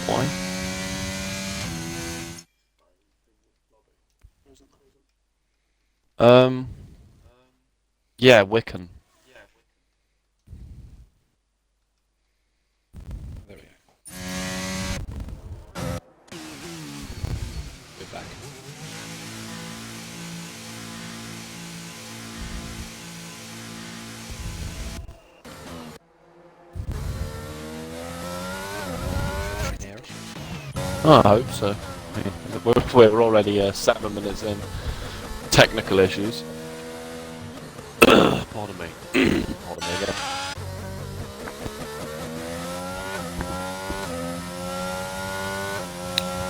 Why? Yeah, Wiccan. There we go. We're back. Oh, I hope so. We're already 7 minutes in. Technical issues. Pardon me. Pardon me again.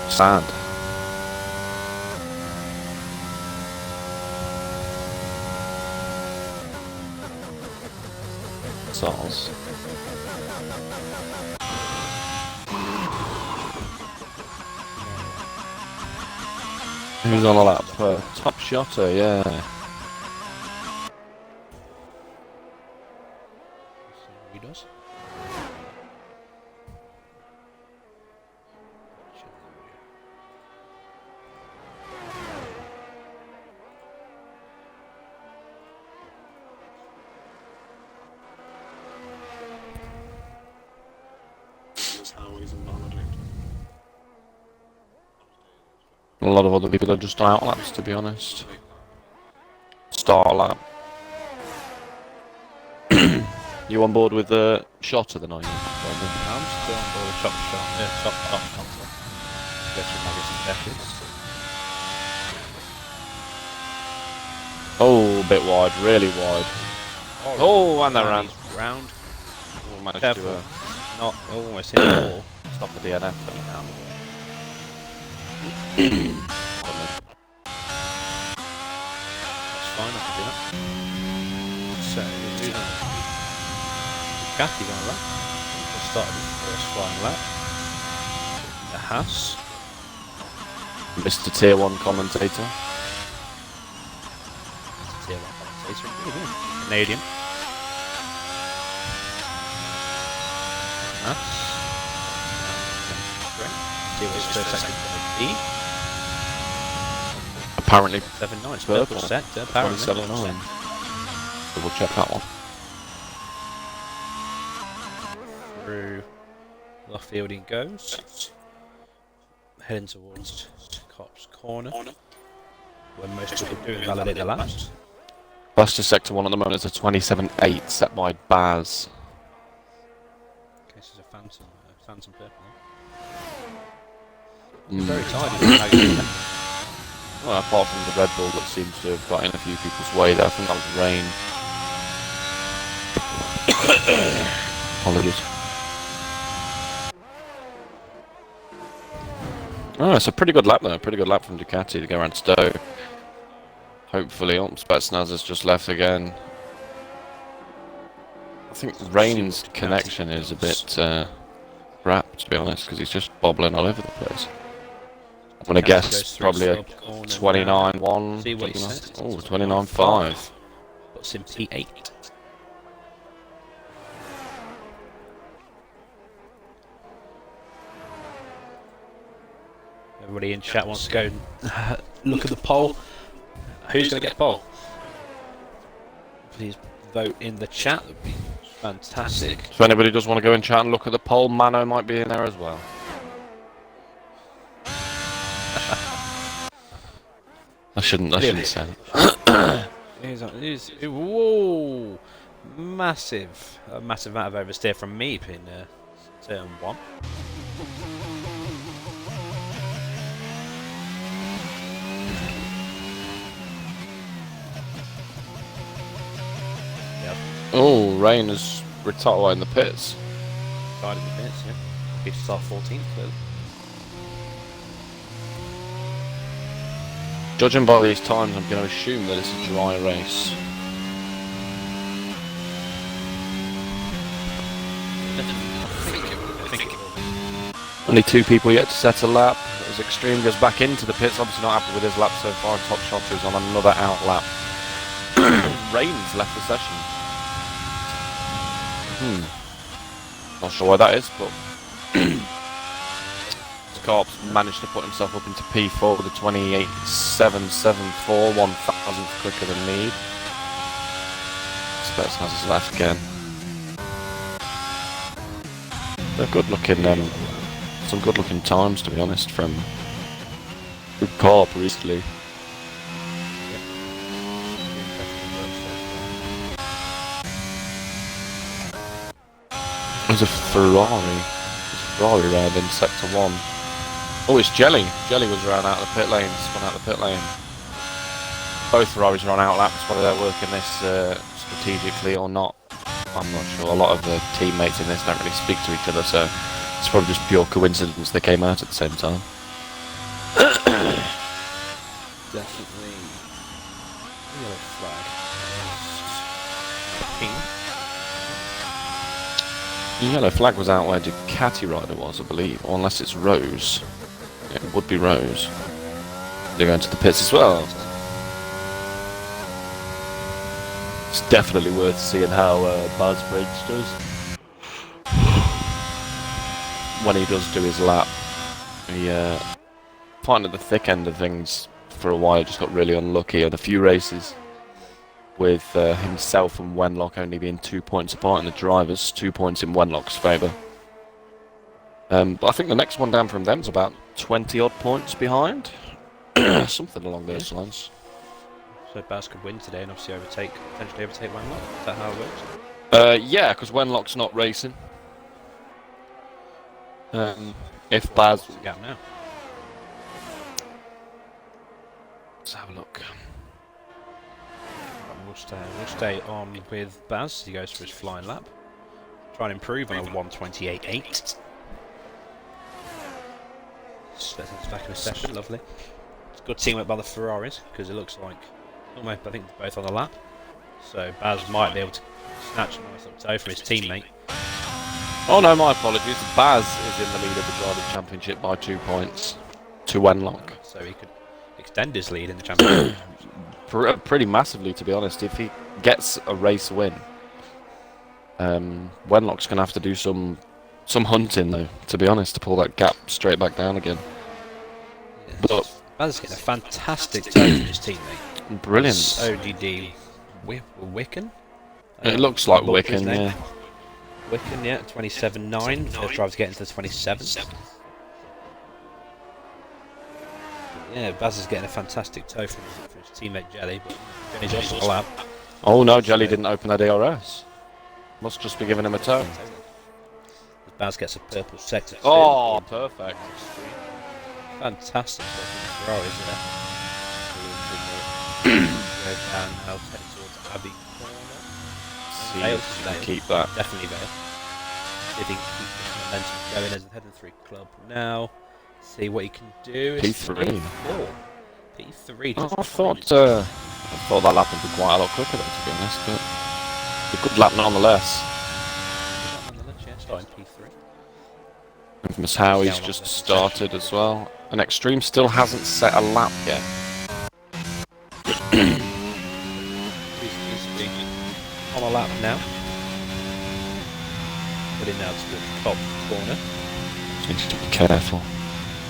Sand. Sauce. Who's on a lap? Top shotter, yeah. He does. A lot of other people are just out laps, to be honest. Star lap. You on board with the shotter then, are you? I'm still on board with top shot. Go through nuggets and deckers. Oh, a bit wide, really wide. Oh, and they're round. Round. Oh, managed Careful. to Not almost hit the wall. stop the DNF. That's fine, I can do that. So, who's on? Kathy's on a lap. Just started the first flying lap. The Haas. Mr. Tier 1 commentator. Tier 1 commentator. Canadian. Haas. See what's first second going to be. Apparently 7-9. purple. Purple sector. Apparently. 27-9. Double check that one. Through the fielding goes. Heading towards Cop's corner. Where most people do validate the laps. Fastest sector 1 at the moment is a 27.8 set by Baz. Okay, this is a phantom purple. Mm. Very tidy. Well, apart from the Red Bull that seems to have got in a few people's way there, I think that was rain. Apologies. Oh, it's a pretty good lap though, pretty good lap from Ducati to go around Stowe. Hopefully, Spetsnaz has just left again. I think Rain's connection is a bit crap, to be honest, because he's just bobbling all over the place. I'm going to guess probably a 29.1. See what he says. Oh, 29.5. Puts him P8. Everybody in chat wants to go and look at the poll. Who's going to get the poll? Please vote in the chat. That would be fantastic. So anybody does want to go in chat and look at the poll, Mano might be in there as well. I shouldn't say that. Whoa! Massive. A massive amount of oversteer from me in turn 1. Yep. Oh, Rain has retired in the pits. Died in the pits, yeah. He start 14th, clearly. Judging by these times, I'm going to assume that it's a dry race. I think it will be. Only 2 people yet to set a lap. As Extreme goes back into the pits, obviously not happy with his lap so far. Top Shotter is on another out lap. Rain's left the session. Not sure why that is, but Carp's managed to put himself up into P4 with a 28.774, 1,000th quicker than lead. Spetsnaz has left again. They're good looking, some good looking times to be honest from Carp recently. There's a Ferrari. Ferrari around in sector 1. Oh, it's Jelly. Jelly was around out of the pit lane, spun out the pit lane. Both Ferraris are on out laps, whether they're working this strategically or not, I'm not sure. A lot of the teammates in this don't really speak to each other, so it's probably just pure coincidence they came out at the same time. Definitely. Yellow flag. Pink. The yellow flag was out where Ducati rider was, I believe, or unless it's Rose. It would be Rose. They're going to the pits as well. It's definitely worth seeing how Baz Briggs does. When he does do his lap, he fighting at the thick end of things for a while, just got really unlucky on a few races. With himself and Wenlock only being 2 points apart in the drivers, 2 points in Wenlock's favour. But I think the next one down from them's about 20 odd points behind. Something along those lines. So Baz could win today and obviously potentially overtake Wenlock. Is that how it works? Yeah, because Wenlock's not racing. If Baz... What's the gap now? Let's have a look. We'll stay on with Baz. He goes for his flying lap. Try and improve on a 128.8. That's back in a session, lovely. It's good teamwork by the Ferraris because it looks like I think they're both on the lap. So Baz might be able to snatch a nice little toe from his teammate. Oh no, my apologies. Baz is in the lead of the driving championship by 2 points to Wenlock. So he could extend his lead in the championship. Pretty massively, to be honest. If he gets a race win, Wenlock's going to have to do some hunting, though, to be honest, to pull that gap straight back down again. Yeah. But Baz is getting a fantastic toe from his teammate. Brilliant. ODD Wicken? It looks like Wicken, yeah. Wicken, yeah, 27.9. First driver to get into the 27th. Yeah, Baz is getting a fantastic toe from his teammate Jelly, but Jelly's off the lap. Oh no, Jelly didn't open that ERS. Must just be giving him a toe. Baz gets a purple sector. Oh, perfect. Fantastic stuff from the Ferraris there. Go down now, head towards Abbey Corner. See Vale if to he Vale. can keep that. Definitely Vale. See if he can keep the momentum going as he's heading through club now. See what he can do. P3. P3. Oh, Just I thought that lap would be quite a lot quicker, though, to be honest. But a good lap nonetheless. yeah, starting P3. Infamous Howie's just started as well. And Extreme still hasn't set a lap yet. On a lap now. Heading now to the top corner. Just needs to be careful.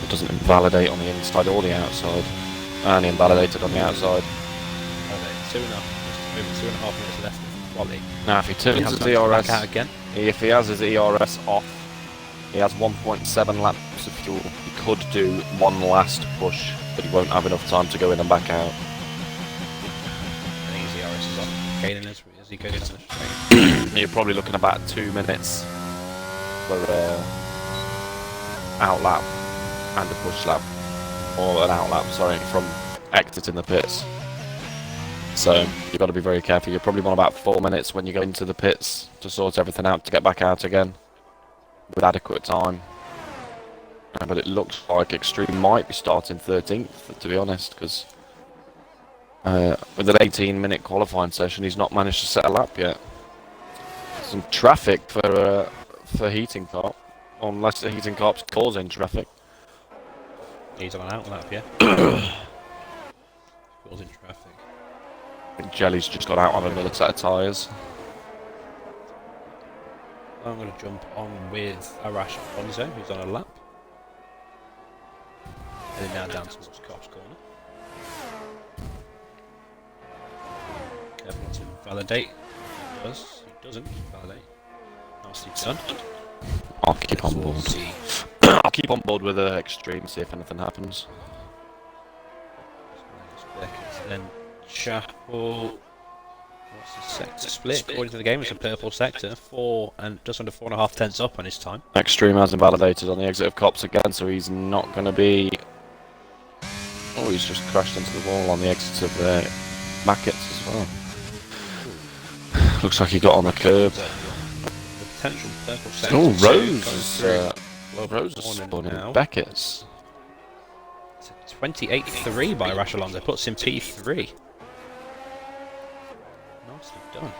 It doesn't invalidate on the inside or the outside. And he invalidated on the outside. Over 2.5 minutes left of quality. Now if he turns his Back ERS, out again. if he has his ERS off, he has 1.7 laps of fuel. He could do one last push, but he won't have enough time to go in and back out. I think his ERS is on. Gaining as he goes into the straight. You're probably looking about 2 minutes for out lap and a push lap, or an out lap, sorry, from exiting the pits. So you've got to be very careful. You're probably on about 4 minutes when you go into the pits to sort everything out to get back out again with adequate time. But it looks like Extreme might be starting 13th, to be honest, because with an 18-minute qualifying session, he's not managed to set a lap yet. Some traffic for Heating Carp, unless the Heating Carp's causing traffic. He's on an out lap, yeah. Causing traffic. I think Jelly's just got out on another set of tyres. I'm going to jump on with Arash Alonso, who's on a lap. Heading now down towards Cops Corner. Careful to validate. He does. He doesn't validate. Nicely done. I'll keep on board. Towards the I'll keep on board with extreme, see if anything happens. then Chapel. What's the sector split? According to the game, it's a purple sector. 4 and just under 4.5 tenths up on his time. Extreme has invalidated on the exit of Cops again, so he's not going to be. Oh, he's just crashed into the wall on the exit of Mackett's as well. Looks like he got on the curb. The potential purple sector. Oh, Rose is spawning now. Beckett's. It's a 28-3 by Rash Alonso. Puts him P3. Nicely done.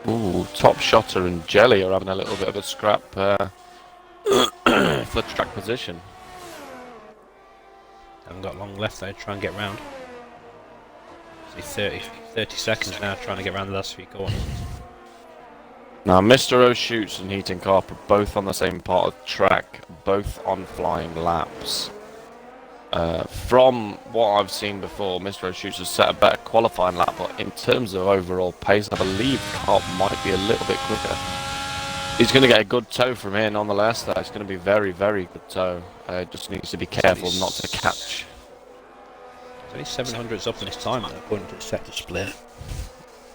Ooh, Top Shotter and Jelly are having a little bit of a scrap for track position. Haven't got long left though, try and get round. See 30 seconds now trying to get round the last few corners. Now, Mr. O'Shoots and Heating Carp are both on the same part of the track, both on flying laps. From what I've seen before, Mr. O'Shoots has set a better qualifying lap, but in terms of overall pace, I believe Carp might be a little bit quicker. He's going to get a good tow from here nonetheless, though. It's going to be very, very good tow. Just needs to be careful not to catch. Only 700s up in his time though, according to the sector split.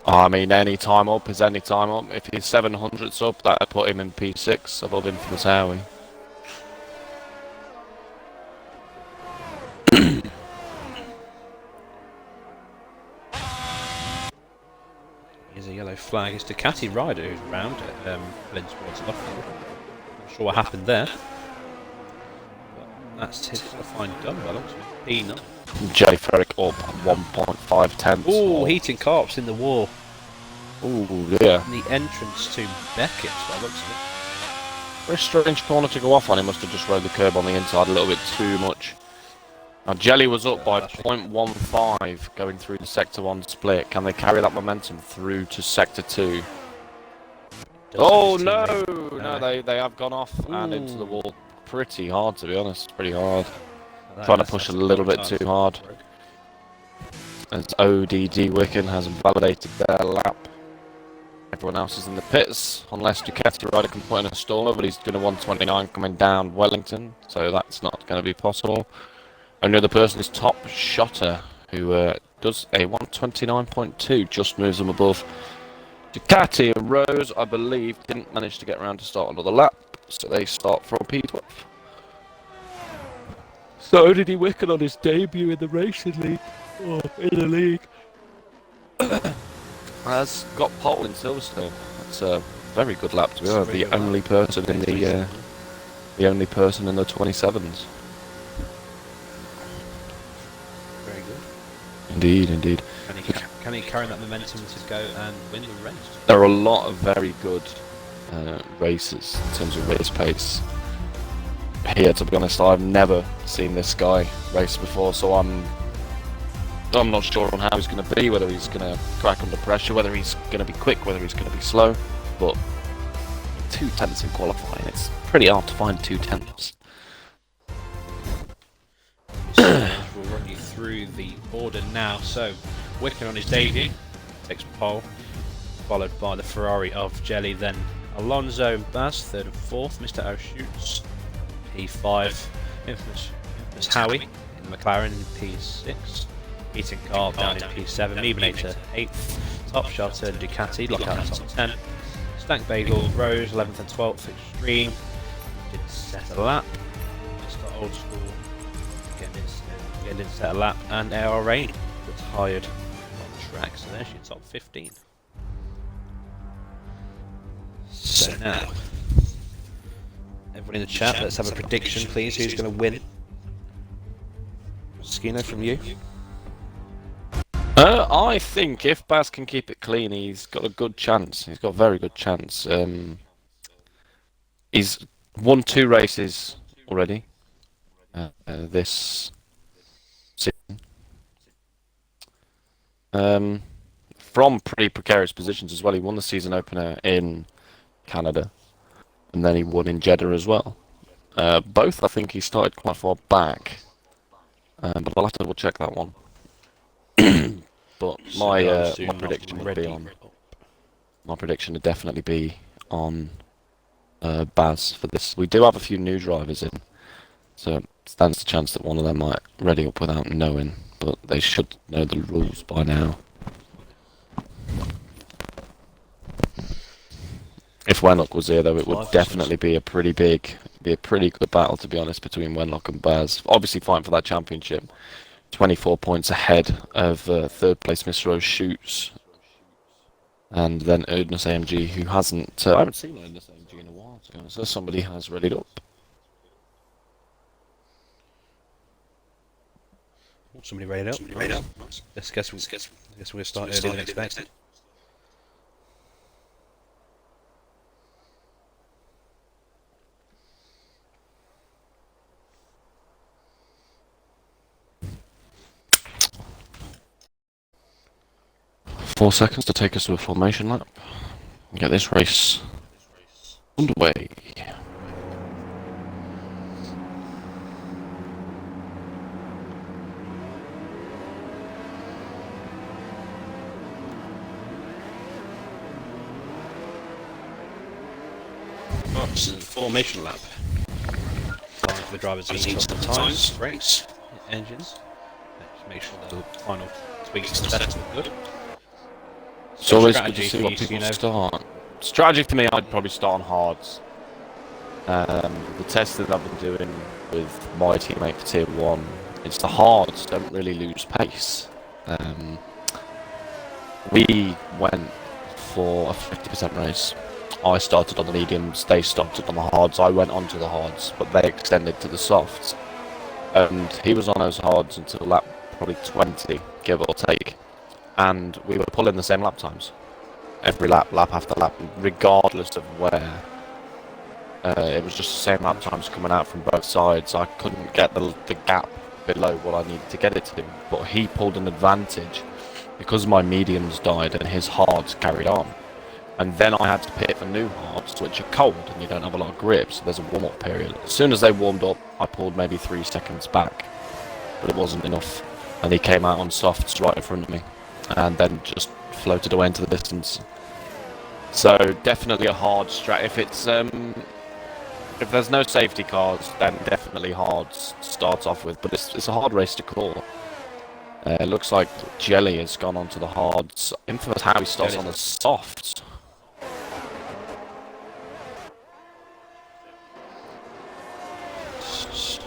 I mean, any time up is any time up. If he's 700s up, that'd put him in P6 above Infamous Howie. Here's a yellow flag. It's Ducati rider who's round at Flintsport's Lufkin. Not sure what happened there. But that's his qualifying done by looks of it. P9. Jay Ferrick up 1.5 tenths. Ooh, Heating Carp's in the wall. Ooh, yeah. The entrance to Beckett's by looks of it. Very strange corner to go off on. He must have just rode the curb on the inside a little bit too much. Now, Jelly was up by 0.15 going through the Sector 1 split. Can they carry that momentum through to Sector 2? Oh, no! No, they have gone off and into the wall pretty hard, to be honest. Pretty hard. Trying to push a little bit too hard. As ODD Wicken has validated their lap. Everyone else is in the pits, unless Ducati rider can put in a stall, but he's doing a 129 coming down Wellington, so that's not going to be possible. Only other person is Top Shotter, who does a 129.2, just moves them above. Ducati and Rose, I believe, didn't manage to get around to start another lap, so they start from P12. So did he Wicken on his debut in the racing league, or in the league. Has got pole in Silverstone. That's a very good lap to be honest. The only person in the only person in the 27s. Very good. Indeed, indeed. Can he carry that momentum to go and win the race? There are a lot of very good races in terms of race pace. Here, to be honest, I've never seen this guy race before, so I'm not sure on how he's going to be, whether he's going to crack under pressure, whether he's going to be quick, whether he's going to be slow. But 2 tenths in qualifying, it's pretty hard to find 2 tenths. We'll run you through the order now. So, Wicken on his debut takes pole, followed by the Ferrari of Jelly, then Alonso and Baz, 3rd and 4th, Mr. O'Shoots, P5, Infamous Howie in McLaren in P6, Heating Carp down in P7, Meebinator 8th, Top Shotter Ducati, Lockout top 10, Stank Bagel, Rose 11th and 12th, Extreme, didn't set a lap, Mr. Old School, didn't set a lap, and AERL retired on track, so there's your top 15. So now, everyone in the chat, let's have a prediction please, who's going to win? Skeno, from you? I think if Baz can keep it clean, he's got a good chance. He's got a very good chance. He's won 2 races already this season. From pretty precarious positions as well. He won the season opener in Canada, and then he won in Jeddah as well. Both, I think, he started quite far back. but I'll have to double check that one. But So my those do my not prediction would be ready on. up. My prediction would definitely be on Baz for this. We do have a few new drivers in, so it stands the chance that one of them might ready up without knowing, but they should know the rules by now. If Wenlock was here, though, it would definitely be a pretty good battle, to be honest, between Wenlock and Baz. Obviously, fighting for that championship. 24 points ahead of third place Mr. O'Shoots, and then Erdness AMG, who hasn't. I haven't seen Erdness AMG in a while, to be honest. So somebody has readied up. Somebody ready up. Let's guess we'll start earlier than expected. Four seconds to take us to a formation lap. Get this race underway. Formation lap. Time for the drivers to each the tires, brakes, engines. Let's make sure the final tweaks and settings are good. It's always good to see what people start. Strategy for me, I'd probably start on hards. The testing I've been doing with my teammate for Tier 1, it's the hards don't really lose pace. We went for a 50% race. I started on the mediums, they started on the hards, I went onto the hards, but they extended to the softs. And he was on those hards until lap probably 20, give or take. And we were pulling the same lap times. Every lap after lap, regardless of where. It was just the same lap times coming out from both sides. I couldn't get the gap below what I needed to get it to. But he pulled an advantage because my mediums died and his hards carried on. And then I had to pit for new hards, which are cold and you don't have a lot of grip, so there's a warm-up period. As soon as they warmed up, I pulled maybe 3 seconds back, but it wasn't enough. And he came out on softs right in front of me, and then just floated away into the distance. So definitely a hard strat. If there's no safety cars, then definitely hards starts off with. But it's a hard race to call. It looks like Jelly has gone onto the hards. Infamous how he starts on the softs.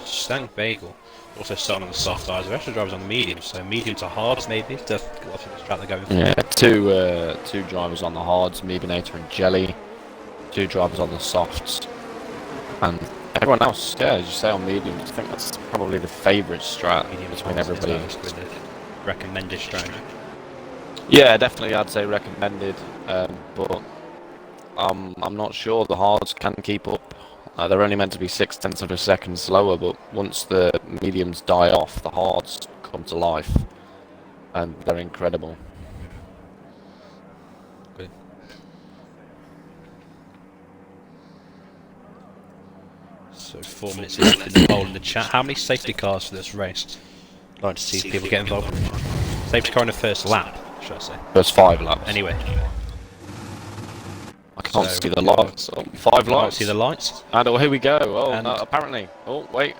Stank Bagel also starting on the soft tires. The rest of the drivers on the mediums, so medium to hards maybe. To go off the track they're going for. Yeah, two drivers on the hards, Meebinator and Jelly. 2 drivers on the softs, and everyone else, yeah, as you say, on mediums. I think that's probably the favourite strat between everybody. With the recommended strategy. Yeah, definitely, I'd say recommended, but I'm not sure the hards can keep up. They're only meant to be 0.6 of a second slower, but once the mediums die off, the hards come to life, and they're incredible. Good. So 4 minutes left in the poll in the chat. How many safety cars for this race? I'd like to see people get involved. Safety car in the first lap, should I say? First 5 laps. Anyway. I can't see the lights. Oh, 5 lights. Can't see the lights. And oh, here we go. Oh, no, apparently. Oh, wait.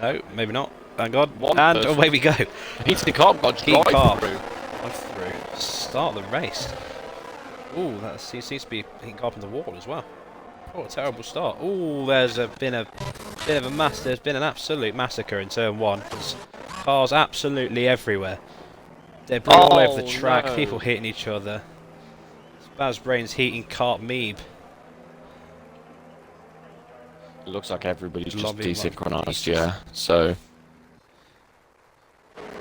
No, maybe not. Thank God. One and person. away we go. Heating carb got Heat carb. through. Start the race. Ooh, that seems to be hitting carb in the wall as well. Oh, a terrible start. Ooh, there's been a bit of a mess. There's been an absolute massacre in turn 1. There's cars absolutely everywhere. Debris all over the track. No. People hitting each other. Baz Brain's heating cart Meeb. It looks like everybody's just Lobby, desynchronized, yeah. So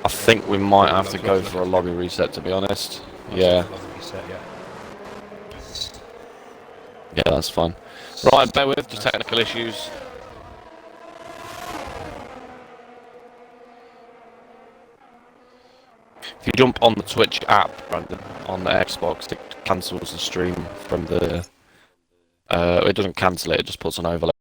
I think we might have to go for a lobby reset, to be honest. Yeah. Yeah, that's fine. Right, bear with, just technical issues. If you jump on the Twitch app, Brandon, on the Xbox, it cancels the stream from the... it doesn't cancel it, it just puts an overlay.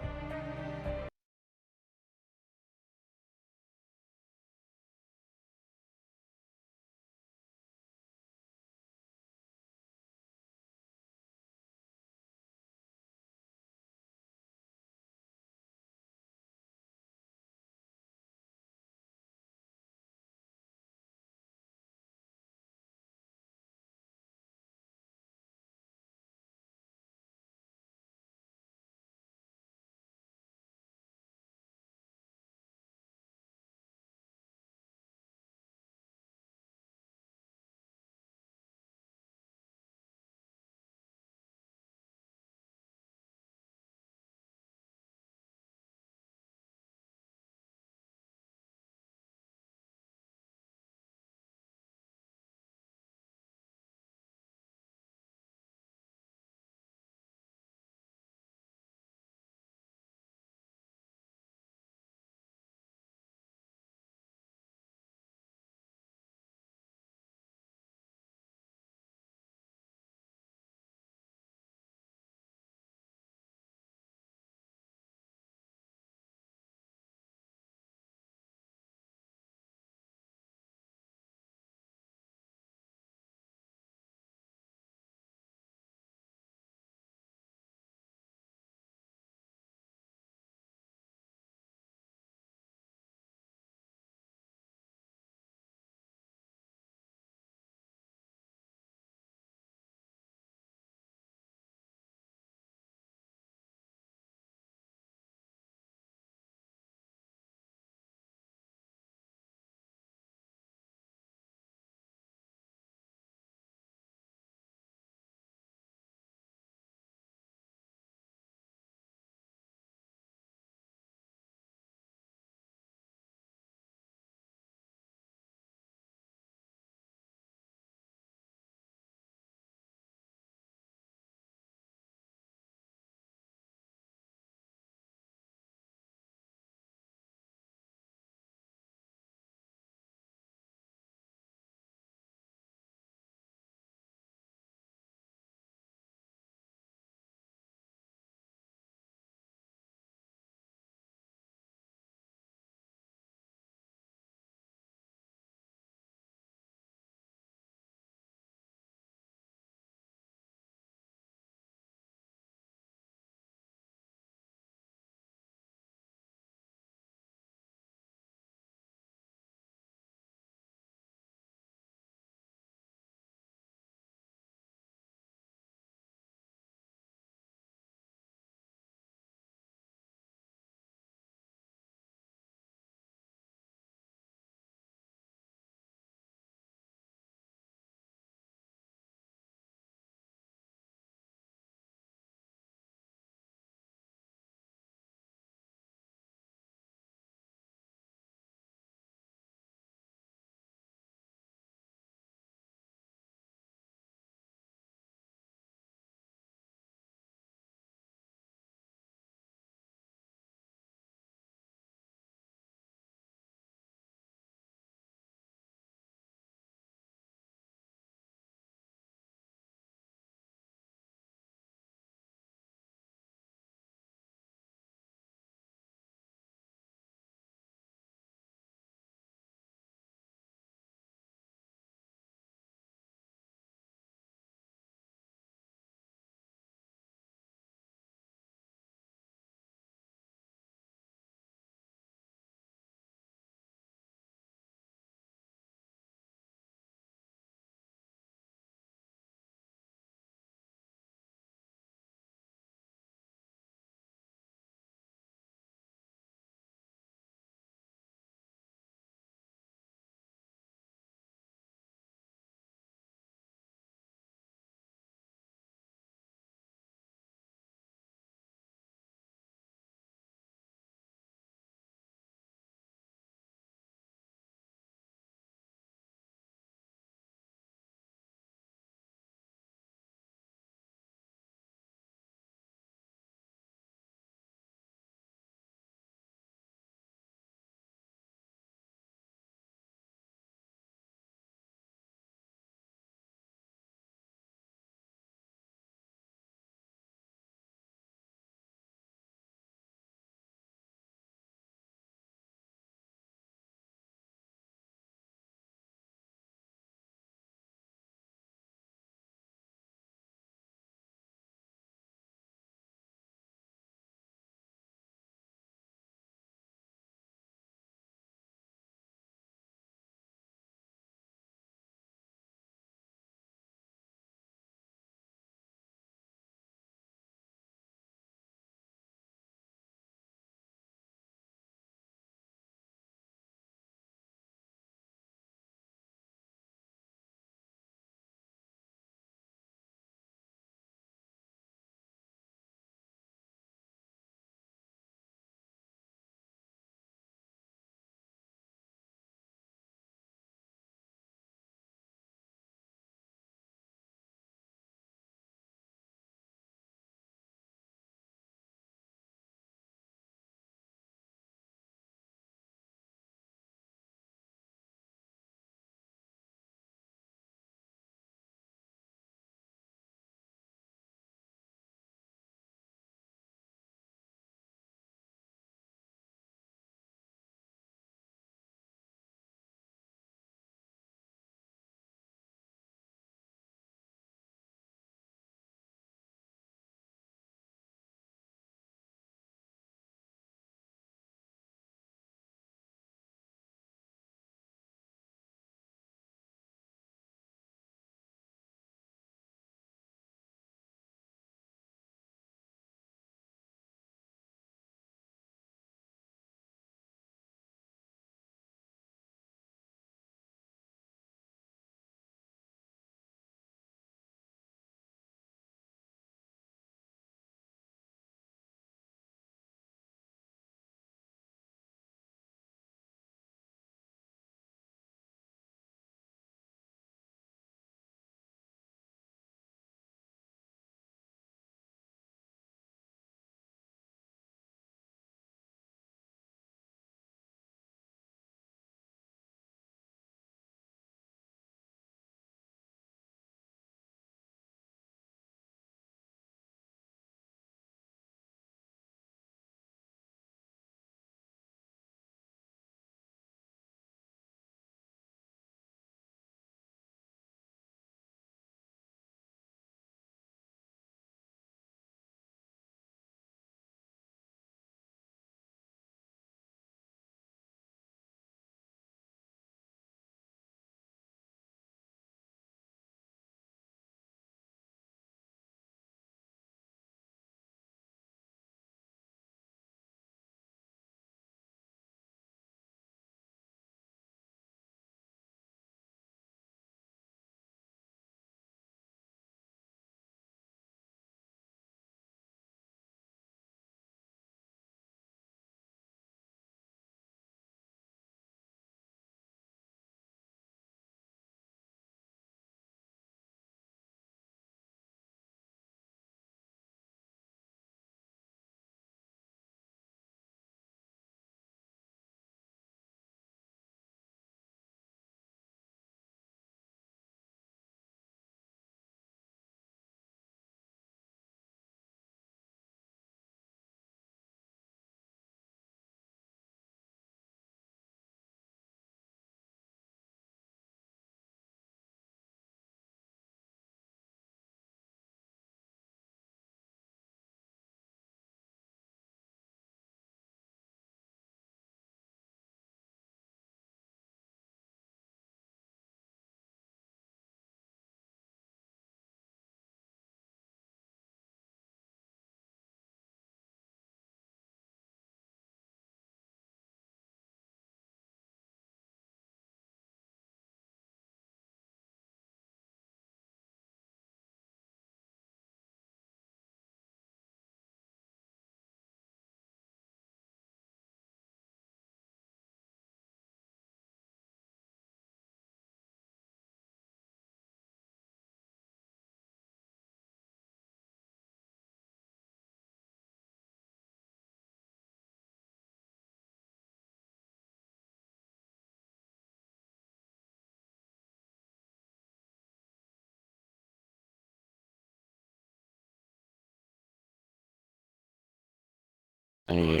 And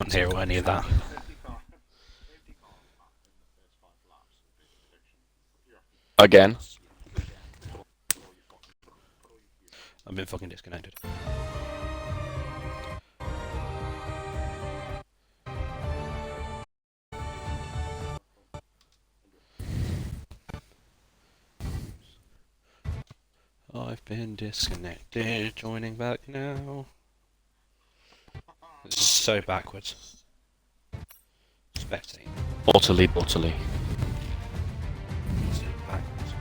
Can't hear any of that. again. I've been fucking disconnected. I've been disconnected, joining back now. This is so backwards. Spectating. Utterly. This is backwards.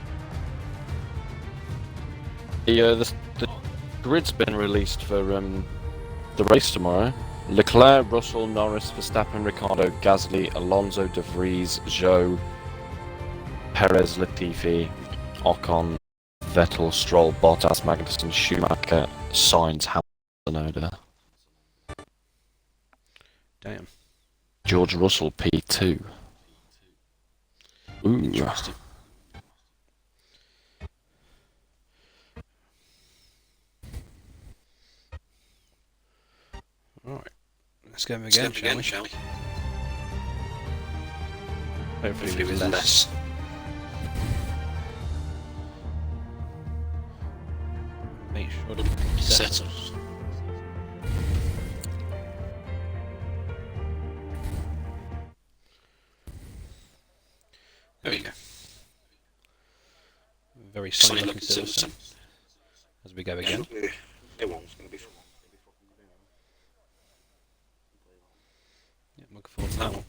The grid's been released for the race tomorrow. Leclerc, Russell, Norris, Verstappen, Ricciardo, Gasly, Alonso, De Vries, Zhou, Perez, Latifi, Ocon, Vettel, Stroll, Bottas, Magnussen, Schumacher, Sainz, Hamilton, Oda. Damn. George Russell, P2. Ooh. Interesting. Alright. Let's go again, shall we? Hopefully with less. Make sure to settle. There we go. Very sunny looking Silverstone. As we go again. Yeah, I'm looking forward to that one.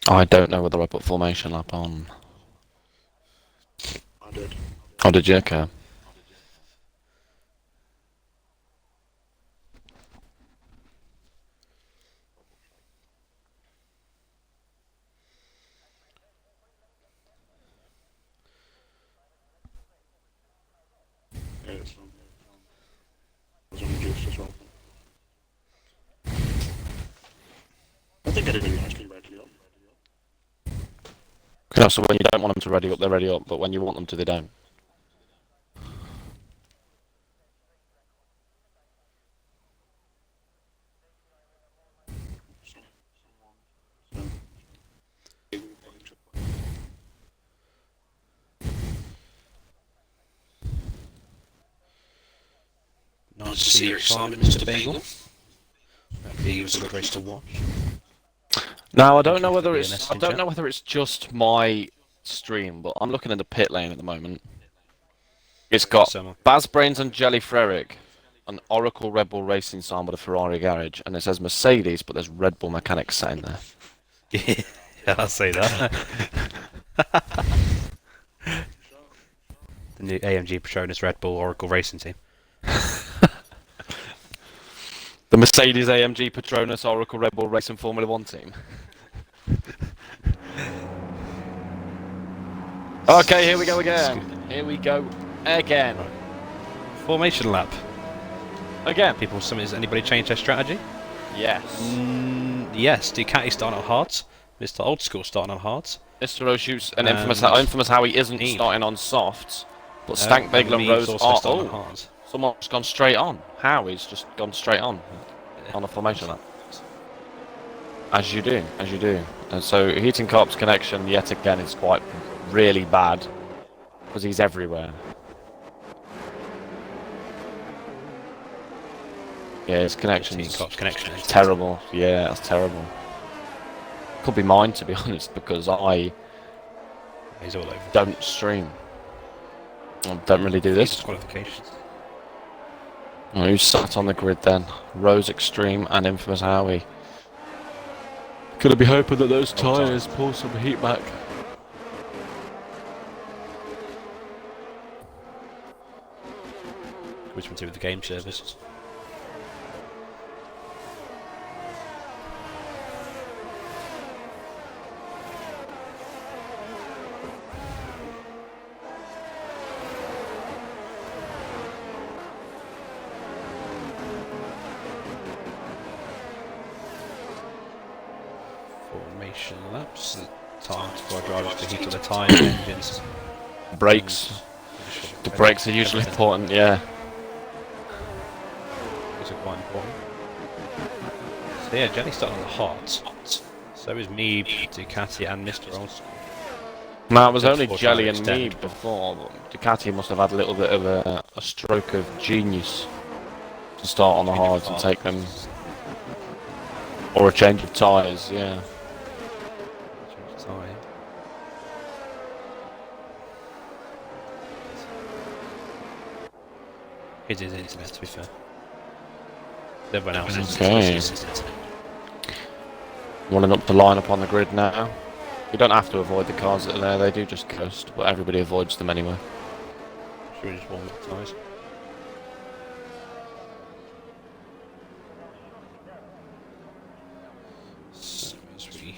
I don't know whether I put formation lap on. I did. Oh, did you? Okay. Yeah, it's was on juice as well. I think I did really nicely ready up. Okay, so when you don't want them to ready up, they're ready up, but when you want them to, they don't. Nice to see you excited, Mr. Bagel. It was a good race to watch. Now I don't know whether Be a it's messenger. just my stream, but I'm looking in the pit lane at the moment. It's got Summer. Baz Brains and Jelly Frerick, an Oracle Red Bull Racing sign with a Ferrari garage, and it says Mercedes, but there's Red Bull mechanics sat in there. Yeah, I'll say that. The new AMG Petronas Red Bull Oracle Racing team. The Mercedes AMG Petronas Oracle Red Bull Racing Formula 1 team. Okay, here we go again. Here we go again. Formation lap. Again. People, has anybody changed their strategy? Yes. Yes, Ducati starting on hards. Mr. Old School starting on hards. Mr. O'Shoot's an infamous how he isn't starting on softs, but Stank Bagel and Rose also are. starting on hards. Someone's gone straight on. Howie's just gone straight on a formation lap. As you do. And so Heating Corp's connection yet again is quite really bad because he's everywhere. Yeah, his connection is terrible. Yeah, that's terrible. Could be mine, to be honest, because I He's all over. don't stream. I don't really do this. Qualifications. Well, who's sat on the grid then? Rose Extreme and Infamous Howie. Could I be hoping that those tyres pull some heat back? Which one to with the game service? Formation laps. Time for our drivers to heat up the tyres and engines. Brakes. The brakes are usually important, yeah. These are quite important. So yeah, Jelly started on the hot. So is me, Ducati, and Mr. Old School. No, it was only 74 Jelly trying and to me extend. before. But Ducati must have had a little bit of a stroke of genius to start on the hards and take them, or a change of tyres. Yeah. Time. It is internet, to be fair. Everyone else is Okay. internet. Running up the line up on the grid now. You don't have to avoid the cars that are there, they do just coast, but everybody avoids them anyway. Should we just warm up the tyres? So as we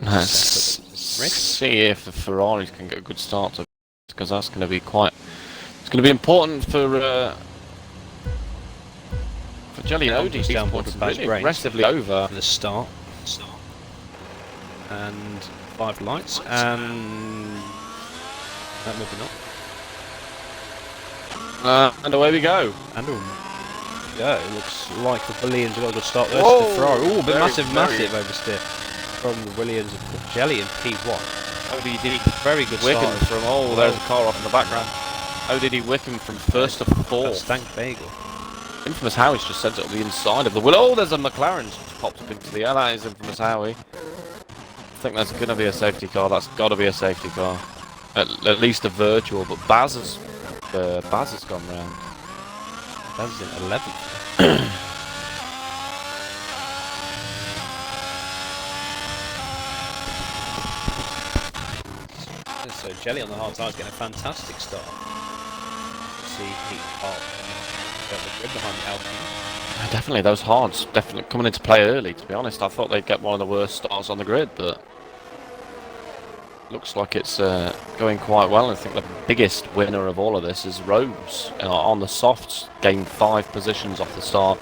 Let's set up the see if the Ferraris can get a good start to, because that's going to be quite. It's going to be important for Jelly and Odie. Just down board with Really brains. aggressively over. for the start. And 5 lights, and maybe not. And away we go. And yeah, it looks like the Williams have got a good start there. Whoa, The Ferrari, oh, but very, massive oversteer from the Williams. Jelly in P1. ODD Very good Wickham start. from, oh, there's a car off in the background. ODD Wickham from first to fourth. Stank Bagel. Infamous Howie's just sent it up the inside of the wheel. Oh, there's a McLaren just popped up into the air. That is Infamous Howie. I think that's going to be a safety car. That's got to be a safety car. At least a virtual, but Baz has gone round. Baz is in 11th. So Jelly on the hard tyres getting a fantastic start. See Heat the grid behind the Alpine. Definitely, those hards definitely coming into play early, to be honest. I thought they'd get one of the worst starts on the grid, but looks like it's going quite well. I think the biggest winner of all of this is Rose. On the softs, gained 5 positions off the start,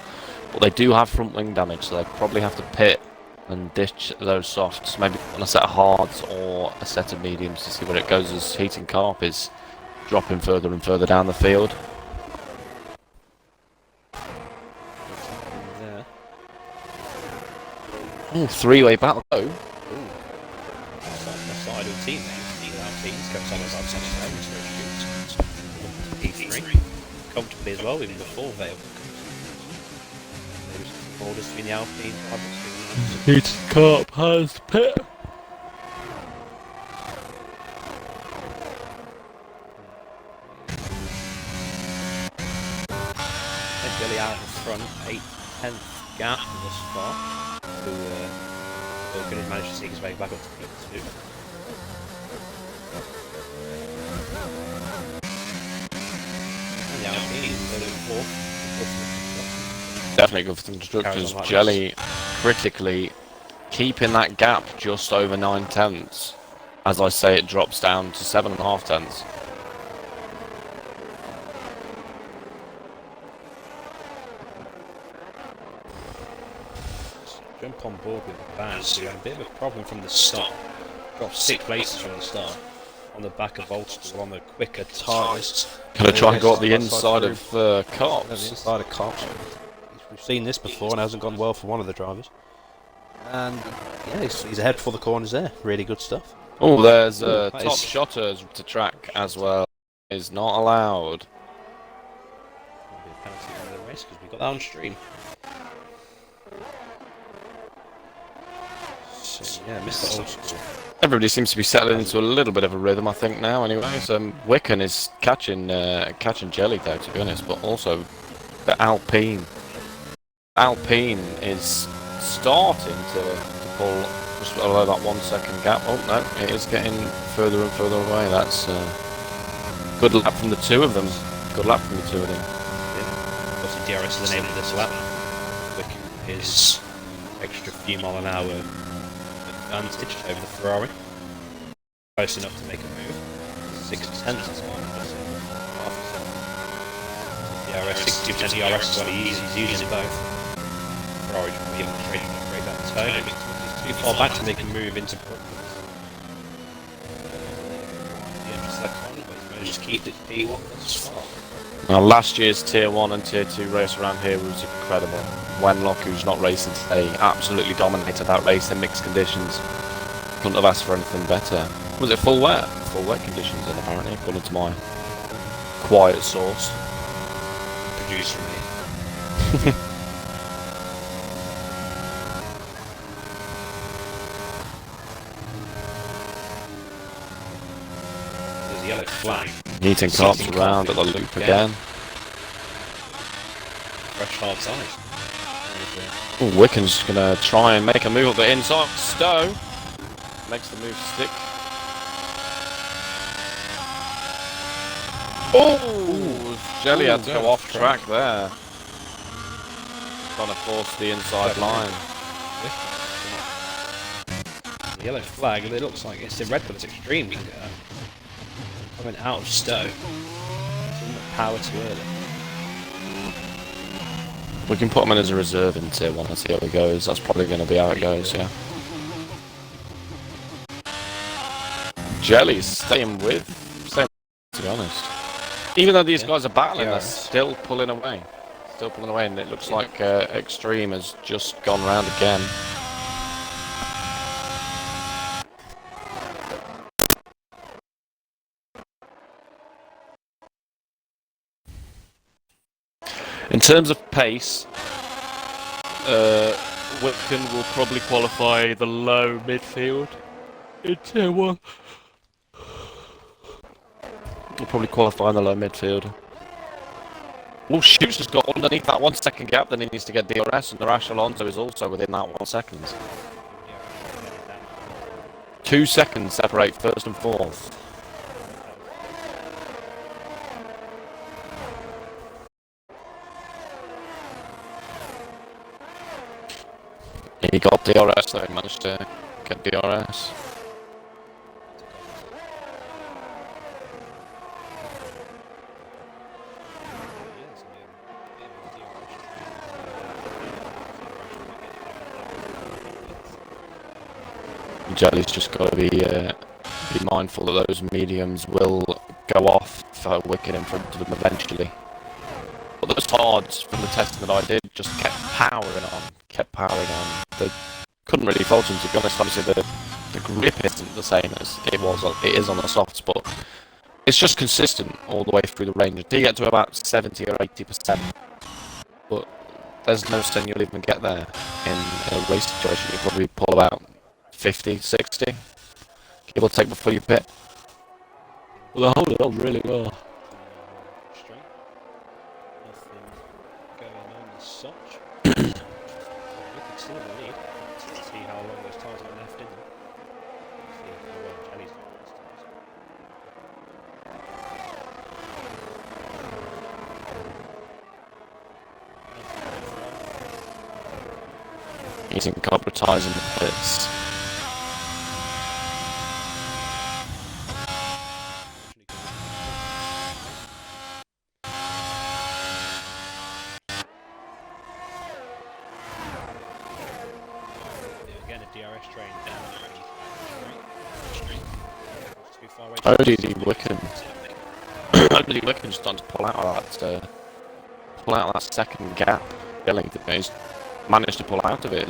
but they do have front wing damage, so they probably have to pit and ditch those softs, maybe on a set of hards or a set of mediums to see where it goes, as Heating Carp is dropping further and further down the field. Ooh, 3-way battle. Oh. Ooh. Side of the team there. The Alpines comes on about 6 P3. Comfortably as well, even before Vale. There was some orders between the Alpine. Heating Carp has pit. Jelly out in front, 8th, 10th gap thus far. Who couldn't manage to sneak his way back up to P2. And the Alpine third and 4th. Definitely good for the constructors. Jelly critically keeping that gap just over 9/10. As I say, it drops down to 7.5/10. Jump on board with the Baz, who had a bit of a problem from the start. Dropped 6 places from the start. On the back of Old School on the quicker tyres. Gonna try and go up the inside of Carps. The inside of Carps. We've seen this before and it hasn't gone well for one of the drivers. And yeah, he's ahead before the corners there. Really good stuff. Oh, there's top is- shotters to track as well. Is not allowed. Might be a penalty on the race because we got that on stream. So, yeah, Mr. Old School. Everybody seems to be settling into a little bit of a rhythm, I think, now. Anyway, so Wickham is catching Jelly though, to be honest, but also the Alpine. Alpine is starting to pull just below that 1 second gap. Oh no, it is getting further and further away. That's good lap from the two of them. Good lap from the two of them. Yeah. Obviously, DRS is enabled this lap. Wickham is extra few mile an hour unstitched over the Ferrari. Close enough to make a move. 6/10 is fine. DRS, 60% DRS is what he's using both. Ferrari should be able to break that toe. He's too far back to make a move into Brooklyn. The empty select on, but he's just keep it P1. That's fine. Now, last year's Tier 1 and Tier 2 race around here was incredible. Wenlock, who's not racing today, absolutely dominated that race in mixed conditions. Couldn't have asked for anything better. Was it full wet? Full wet conditions then, apparently, according to my quiet source. Producer me. There's a yellow flag. Heating cops around at the loop again. Fresh hard tyres. Ooh, Wicken's gonna try and make a move up the inside. Stowe makes the move stick. Oh, Jelly had to go off track there. Trying to force the inside line. The yellow flag, it looks like it's the red, but it's extreme. Coming out of Stowe. Power too early. We can put him in as a reserve in Tier 1 and see how he goes. That's probably going to be how it goes, yeah. Jelly's staying with, to be honest. Even though these guys are battling, they're still pulling away. Still pulling away, and it looks like Extreme has just gone round again. In terms of pace, Wicken will probably qualify the low midfield in Tier 1. He'll probably qualify in the low midfield. Oh, Shoot's just got underneath that 1 second gap, then he needs to get DRS, and Arash Alonso is also within that 1 second. 2 seconds separate first and fourth. He got DRS though, he managed to get DRS. Jelly's just got to be mindful that those mediums will go off for Wicked in front of them eventually. But those hards from the testing that I did just kept powering on. They couldn't really fault them, to be honest. Obviously the grip isn't the same as it is on the softs, but it's just consistent all the way through the range. Do you get to about 70 or 80%, but there's no saying you'll even get there in a race situation. You probably pull about 50, 60, give or take before you pit. Well, they hold it on really well. Straight. Nothing going on as such. We could still have a lead. Let's see how long those tires are left in them. See how well Jelly's got those tires. Using copper tires in the pits. DRS train down too far away. ODD Wiccan starting to pull out of that second gap. Billington has managed to pull out of it.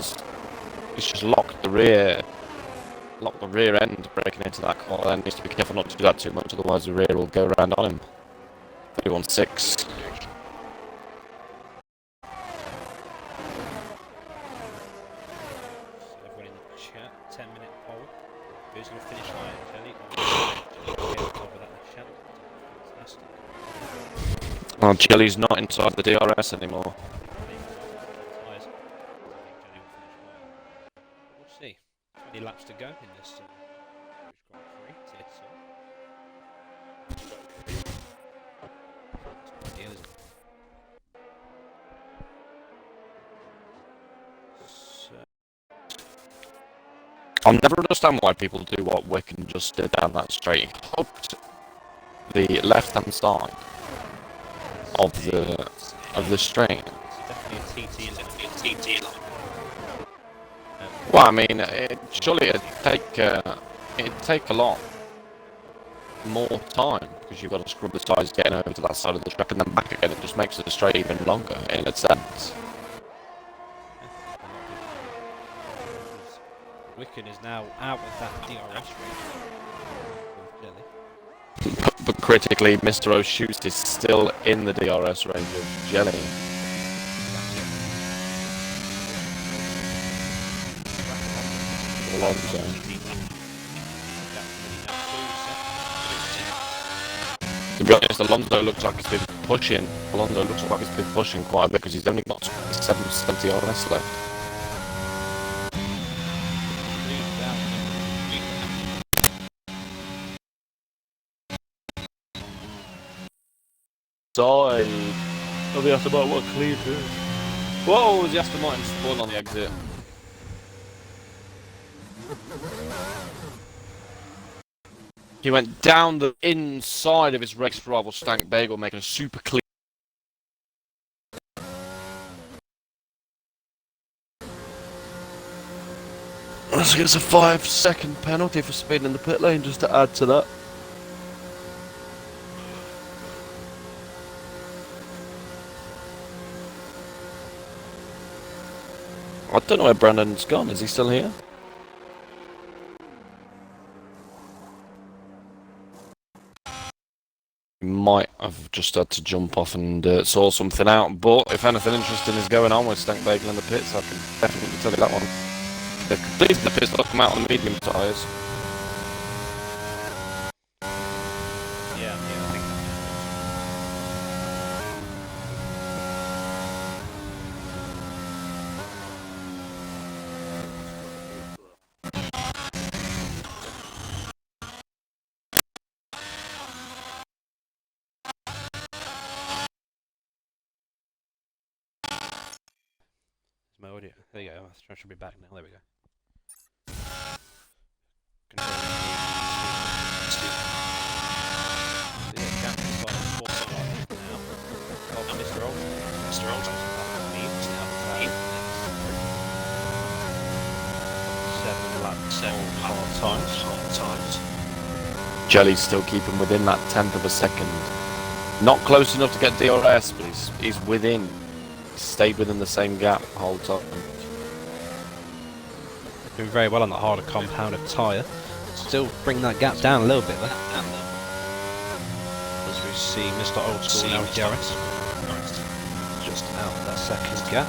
He's just locked the rear end breaking into that corner. Then needs to be careful not to do that too much, otherwise the rear will go around on him. 31.6. Who's going to finish line, Jelly? Oh, Jelly's not inside the DRS anymore. We'll see. 20 laps to go in this Grand Prix. I'll never understand why people do what Wicken just did down that straight. He hooked the left-hand side of the straight. Definitely a TT line. Well, I mean, surely it'd take a lot more time because you've got to scrub the tyres getting over to that side of the track and then back again. It just makes the straight even longer in a sense. Wicken is now out of that DRS range. But critically, Mr. O'Shoots is still in the DRS range of Jelly. Alonso. To be honest, Alonso looks like he's been pushing. Alonso looks like he's been pushing quite a bit because he's only got 7% DRS left. Side of the Aston Martin, what clean it is. Whoa, the Aston Martin spun on the exit. He went down the inside of his race rival Stank Bagel, making a super clean. This gets a 5-second penalty for speeding in the pit lane, just to add to that. I don't know where Brandon's gone. Is he still here? He might have just had to jump off and sort something out. But if anything interesting is going on with Stank Bagel in the pits, I can definitely tell you that one. They've completed the pits, they'll come out on the medium tyres. Yeah, I think my audio. There you go. I should be back now. There we go. Mr. Old. Seven times. Jelly's still keeping within that 10th of a second. Not close enough to get DRS, but he's within. He's stayed within the same gap the whole time. Doing very well on the harder compounded tyre. Still bring that gap down a little bit though. As we see Mr. Old School now with DRS. Just out of that second gap.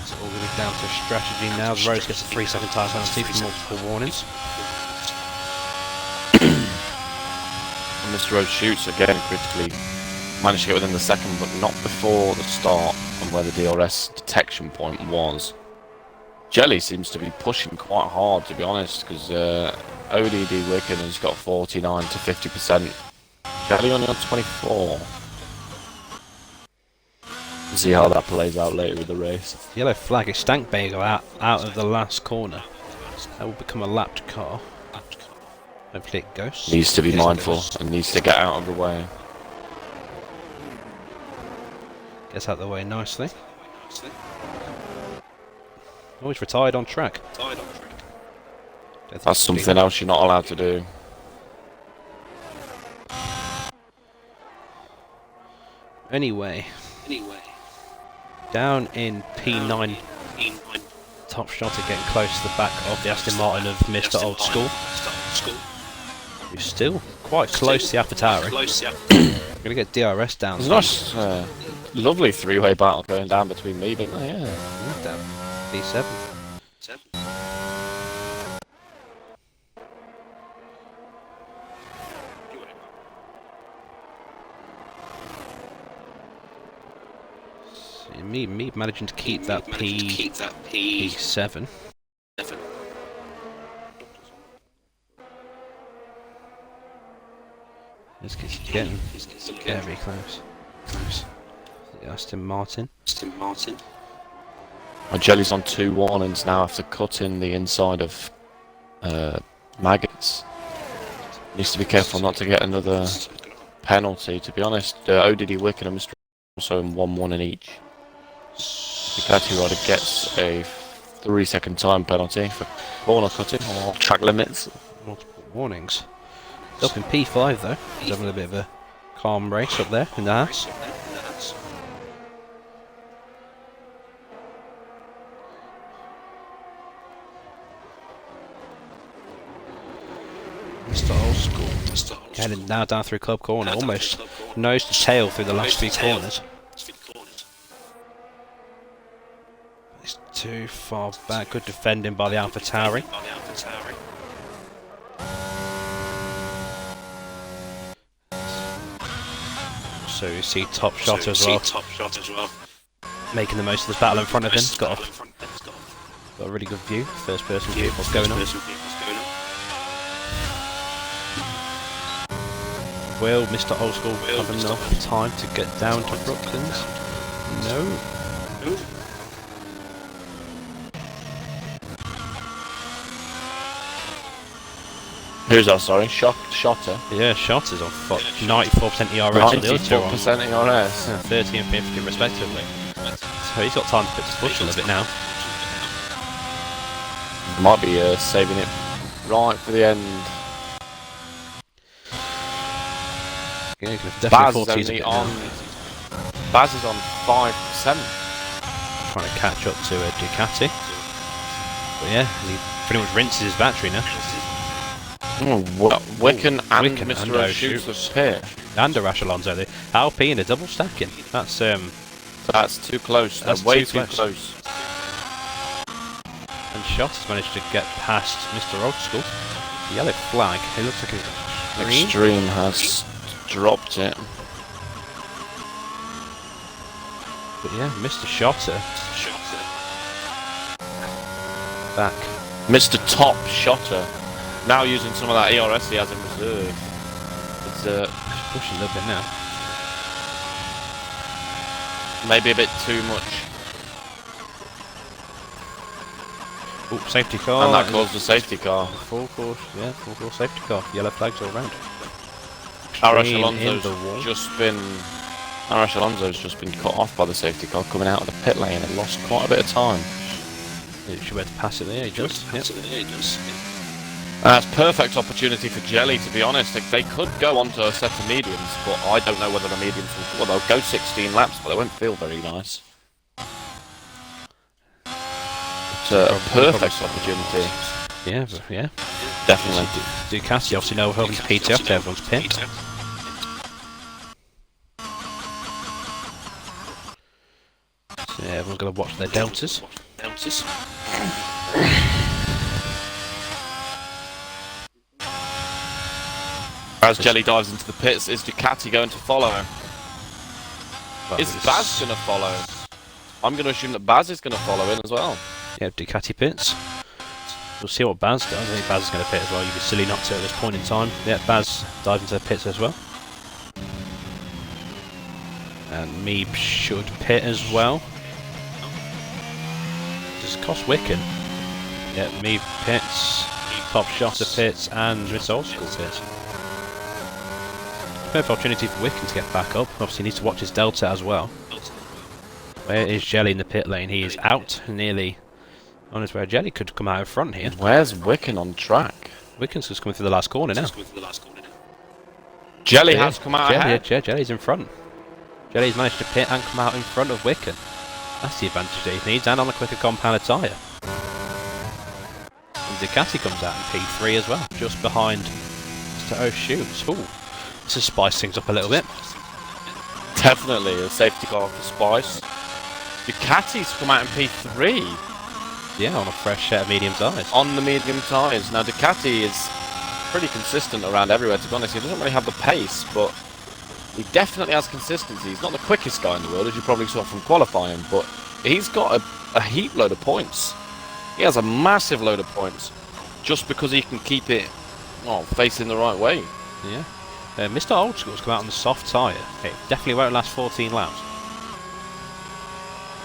It's all going to be down to strategy now. The Rose gets a 3-second tyre penalty for multiple warnings. Mr. O'Shoots again critically managed to get within the second, but not before the start and where the DRS detection point was. Jelly seems to be pushing quite hard, to be honest, because ODD Wicken has got 49 to 50%. Jelly only on 24. See how that plays out later with the race. Yellow flag is Stank Bagel out of the last corner. That will become a lapped car. Hopefully it goes. Needs to be mindful and needs to get out of the way. Gets out of the way nicely. Oh, he's retired on track. That's something else you're not allowed to do. Anyway. Down in P9. Top shot getting close to the back of the Aston Martin of Mr. Old School. Who's still quite close to the AlphaTauri. Gonna get DRS down. It's a nice, lovely three-way battle going down between me, but yeah. Down B7. See, me managing to keep that P7. It's getting very close. The Aston Martin. My Jelly's on 2 warnings now after cutting the inside of Maggots. Needs to be careful not to get another penalty, to be honest. ODD Wicken and Mr. So in 1-1 in each. Ducati rider gets a 3-second time penalty for corner cutting or track limits. Multiple warnings. Up in P5 though. He's having a bit of a calm race up there in the Haas. Mr. Old School. Heading now down through Club Corner, almost nose to tail through the last few corners. It's too far back. Good defending by the AlphaTauri. So you see Top Shot as well. Making the most of this battle in front of him. Got a really good view, first person view of what's going on. Will Mr. Old School have enough time to get down to Brooklands? No. Who's that, sorry? Shotter? Yeah, Shotter's on 94% ERS on the other two on 94% ERS. 30 and 50 respectively. So he's got time to put his push a little bit now. Might be saving it right for the end. Yeah, Baz is only on. Baz is on 5%. Trying to catch up to Ducati. But yeah, he pretty much rinses his battery now. Wicken and Mr. O'Shoot have pit. And Arash Alonso. The Alpine are double stacking. That's too close. That's way too close. And Shots managed to get past Mr. Old School. The yellow flag. It looks like it's Extreme has dropped it. But yeah, Mr. Shotter back. Mr. Top Shotter now using some of that ERS he has in reserve. It's pushing a little bit now. Maybe a bit too much. Oh, safety car. And that caused a safety car. Full course, yeah, full course safety car. Yellow flags all round. Arash Alonso's just been cut off by the safety car coming out of the pit lane and lost quite a bit of time. He should be able to pass it there, he does. Yep. That's perfect opportunity for Jelly, to be honest. They could go onto a set of mediums, but I don't know whether the mediums will... Well, they'll go 16 laps, but they won't feel very nice. It's a perfect opportunity. Yeah, yeah. Definitely. Ducati obviously know we're hoping to PT after everyone's pinned. So yeah, everyone's going to watch their deltas. As Jelly dives into the pits, is Ducati going to follow? Is Baz going to follow? I'm going to assume that Baz is going to follow in as well. Yeah, Ducati pits. We'll see what Baz does. I think Baz is going to pit as well. You'd be silly not to at this point in time. Yeah, Baz dives into the pits as well. And Meeb should pit as well. Does it cost Wicken? Yeah, Meeb pits, Top Shotter pits, and Mr. Old School pits. Perfect opportunity for Wicken to get back up. Obviously, he needs to watch his delta as well. Where is Jelly in the pit lane? He is out, nearly on his way. Jelly could come out in front here. Where's Wicken on track? Wicken's just coming through the last corner now. Jelly has come out ahead. Yeah, Jelly's in front. Jelly's managed to pit and come out in front of Wicken. That's the advantage that he needs, and on a quicker compounded tyre. And Ducati comes out in P3 as well, just behind Mr. O'Shoots. Ooh, this has spiced things up a little bit. Definitely a safety car for Spice. Ducati's come out in P3. Yeah, on a fresh set of medium tyres. On the medium tyres. Now Ducati is pretty consistent around everywhere, to be honest. He doesn't really have the pace, but he definitely has consistency. He's not the quickest guy in the world, as you probably saw from qualifying, but he's got a heap load of points. He has a massive load of points, just because he can keep it, well, facing the right way. Yeah. Mr. Old School's come out on the soft tyre. It definitely won't last 14 laps.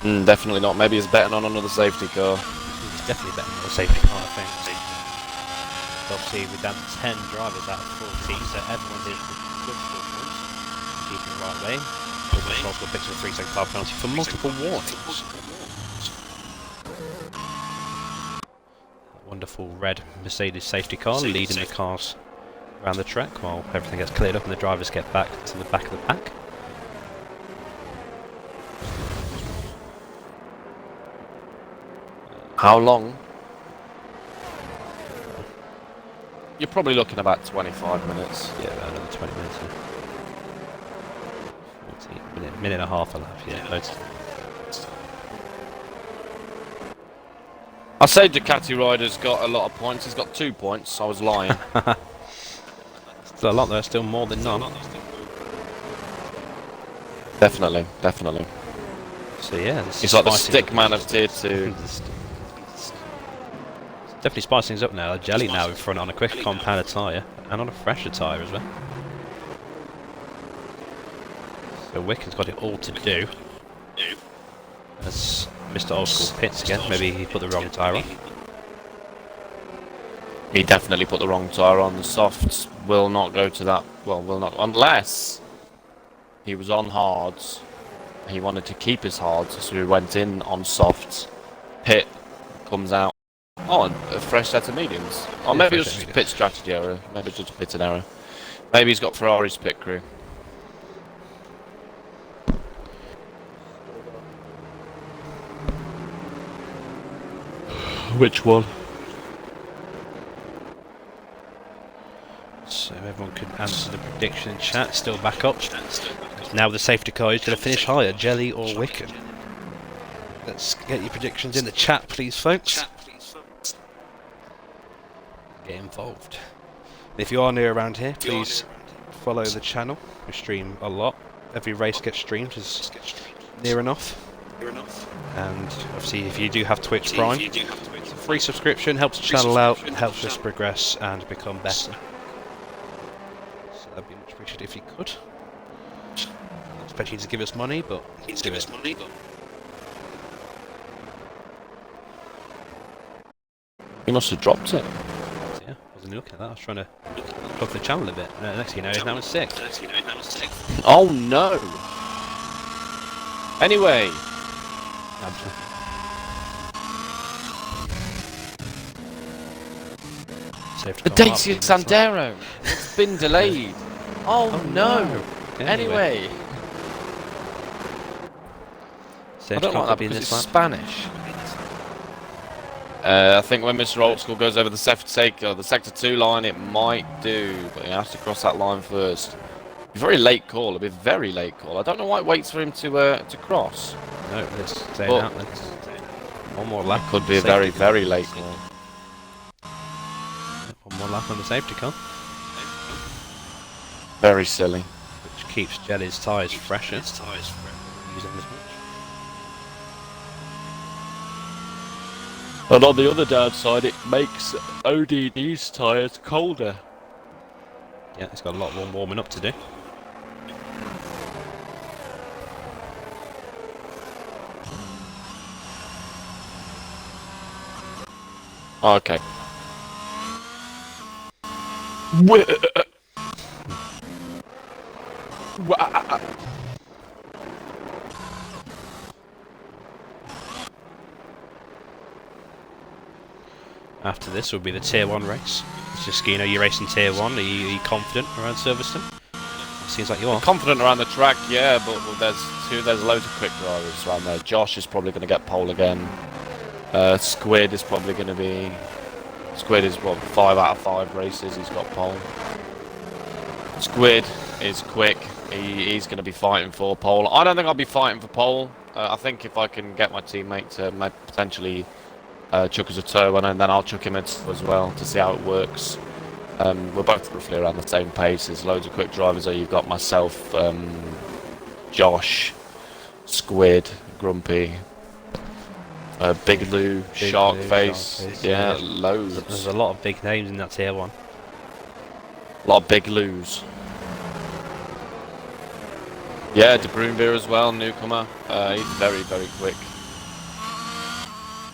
Definitely not. Maybe he's betting on another safety car. He's definitely betting on a safety car, I think. Obviously, we're down to 10 drivers out of 14, so everyone's in good points. Keeping the right way. Multiple picks of a 3-second tyre penalty for multiple warnings. Wonderful red Mercedes safety car leading the cars around the track while everything gets cleared up and the drivers get back to the back of the pack. How long? You're probably looking about 25 minutes. Yeah, about another 20 minutes. 40 minute and a half a lap, yeah. Loads. I say Ducati rider's got a lot of points. He's got 2 points. I was lying. Still a lot there, still more than none. Definitely, definitely. So yeah, He's like the stick man of tier 2. Definitely spice things up now. Jelly now in front on a quick compounder tyre and on a fresher tyre as well. So Wiccan's got it all to do. As Mr. Old School pits again, maybe he put the wrong tyre on. He definitely put the wrong tyre on. The softs will not go to that. Well, will not. Unless he was on hards. He wanted to keep his hards, so he went in on softs. Pit, comes out. Oh, and a fresh set of mediums. Or Yeah, maybe it was fresh just a mediums. pit strategy error. Maybe it's just a pit error. Maybe he's got Ferrari's pit crew. Which one? So everyone could answer the prediction in chat, still back up. Now the safety car is going to finish higher, Jelly or Wiccan. Let's get your predictions in the chat, please, folks. Get involved. If you are new around here, please follow the channel. We stream a lot. Every race gets streamed, is near enough. And obviously, if you do have Twitch Prime, it's a free subscription, helps the channel out, helps us progress and become better. So that'd be much appreciated if you could. Not expect you to give us money, but do it. He must have dropped it. So yeah, wasn't looking at that. I was trying to plug the channel a bit. Next thing you know, he's now in 6th. Oh no! Anyway, the Dacia Sandero! It's been delayed! Oh, no! Anyway, I don't like that because it's Spanish. I think when Mr. Old School goes over the Sector 2 line, it might do, but he has to cross that line first. Very late call. It'll be a very late call. I don't know why it waits for him to cross. No, let's stay out. One more lap. Could be a very, very late call. One more lap on the safety car. Very silly. Which keeps Jelly's tyres fresher. Use them as much. But on the other downside, it makes ODD's tyres colder. Yeah, it's got a lot more warming up to do. Okay. After this will be the Tier 1 race. Mr. Skeno, you're racing Tier 1. Are you confident around Silverstone? Seems like you are. Confident around the track, yeah, but there's loads of quick drivers around there. Josh is probably going to get pole again. Squid is probably going to be... Squid is, what, 5 out of 5 races he's got pole. Squid is quick. He's going to be fighting for pole. I don't think I'll be fighting for pole. I think if I can get my teammate to potentially chuck us a toe, and then I'll chuck him as well to see how it works. We're both roughly around the same pace. There's loads of quick drivers there. You've got myself, Josh, Squid, Grumpy, Big Lou, Shark Face. Yeah, loads. There's a lot of big names in that Tier 1. A lot of Big Lou's. Yeah, De Bruyne as well, newcomer. He's very, very quick.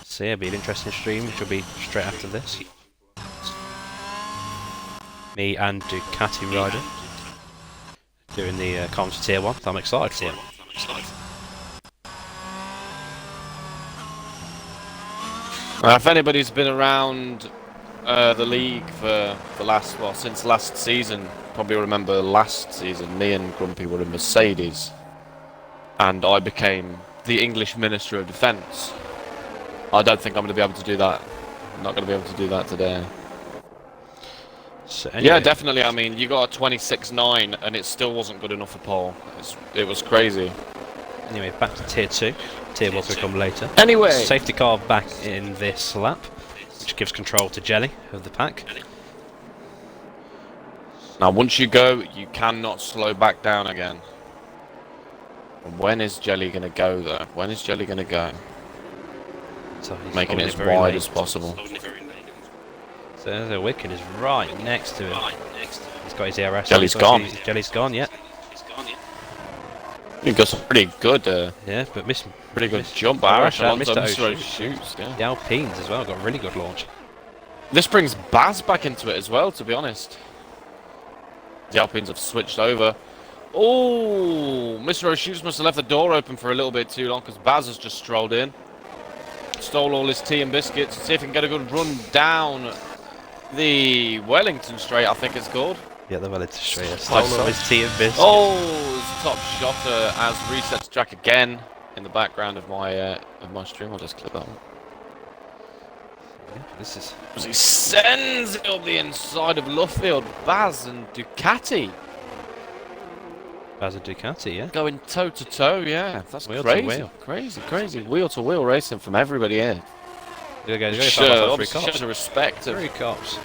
So yeah, it'll be an interesting stream, which will be straight after this. Me and Ducati rider. doing the comms for Tier 1. I'm excited for it. If anybody's been around the league for the last, well, since last season, probably remember last season, me and Grumpy were in Mercedes, and I became the English Minister of Defence. I don't think I'm going to be able to do that. I'm not going to be able to do that today. So anyway, Yeah, definitely. I mean, you got a 26.9 and it still wasn't good enough for pole. It was crazy. Anyway, back to Tier 2. Tier 1 will come later. Anyway, Safety car back in this lap, which gives control to Jelly of the pack. now once you go, you cannot slow back down again. And when is Jelly going to go, though? When is Jelly going to go? So he's Making it holding as very wide late. as possible. So the Wicken is right next to him. He's got his ERS. Jelly's on, gone. Jelly's gone, yeah. He got some pretty good, Yeah, but pretty good missed- jump. Irish Irish and Alonso Mr. missed O'Shoots. those shoots. Yeah. the Alpines as well got a really good launch. This brings Baz back into it as well, to be honest. The Alpines have switched over. Oh, Mr. O'Shoots must have left the door open for a little bit too long because Baz has just strolled in. Stole all his tea and biscuits. See if he can get a good run down the Wellington Straight, I think it's called. Yeah, the Wellington Straight. Stole Stole all his tea and biscuits. Oh, his top shotter as resets track again in the background of my stream. I'll just clip that one. Yeah, this is As he sends it up the inside of Luffield, Baz and Ducati Baz and Ducati, yeah. going toe to toe. Yeah, that's Wheel to crazy, wheel. crazy. Wheel to wheel racing from everybody here. There you go. Sure, Three shows cops. the respect of Three cops.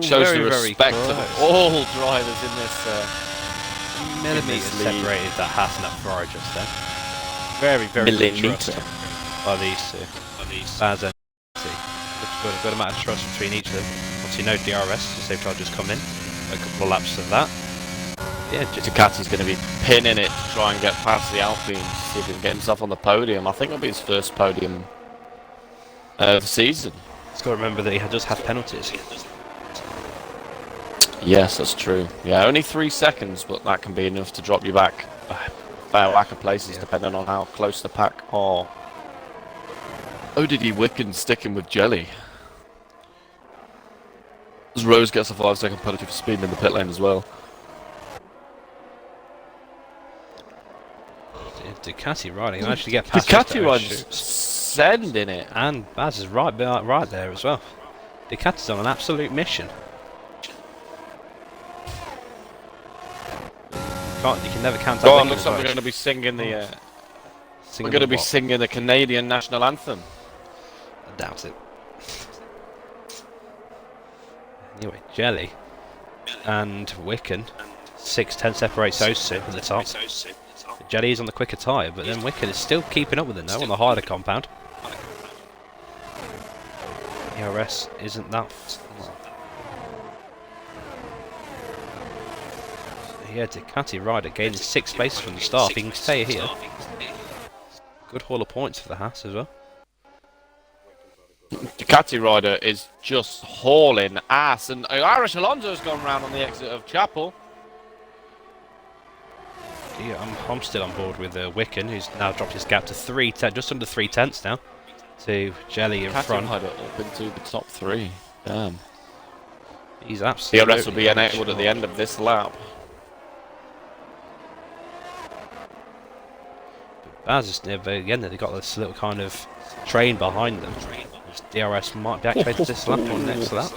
shows very, the very respect close. of all drivers in this. Millimetres this league. separated that Haas and that Ferrari just then. Very, very good Millimetre. trust by these two. Baz and Ducati. Got a good amount of trust between each of them. Obviously no DRS, so safety car just come in. A couple of laps of that. Yeah, just Ducati's going to be pinning it to try and get past the Alpines, see if he can get himself on the podium. I think it'll be his first podium of the season. He's got to remember that he does have penalties. Yes, that's true. Yeah, only 3 seconds, but that can be enough to drop you back a whack of places, depending on how close the pack are. Oh, did he Wicken sticking with Jelly? As Rose gets a 5-second penalty for speeding in the pit lane as well. Ducati riding, he managed to get past Ducati Mr. runs O'Shoots. sending it. And Baz is right there as well. Ducati's on an absolute mission. You can never count out. Oh, it Wicken looks as like well. we're going to be singing the. Singing We're going to the be what? singing the Canadian national anthem. I doubt it. Anyway, Jelly and Wicken, 6-10 separates those two at the top. Jelly is on the quicker tyre, but then Wicken is still keeping up with it now on the harder compound. ERS isn't that. Yeah, Ducati rider gaining 6 spaces from the start. If he can stay here, good haul of points for the Haas as well. Ducati rider is just hauling ass, and Irish Alonso's gone round on the exit of Chapel. Yeah, I'm still on board with Wicken, who's now dropped his gap to 3/10, just under 3/10 now, to Jelly in Ducati front. rider up into the top 3. Damn. He's absolutely. DRS will be enabled at the end of this lap. Baz is again. They've got this little kind of train behind them. This DRS might be activated this lap or next lap.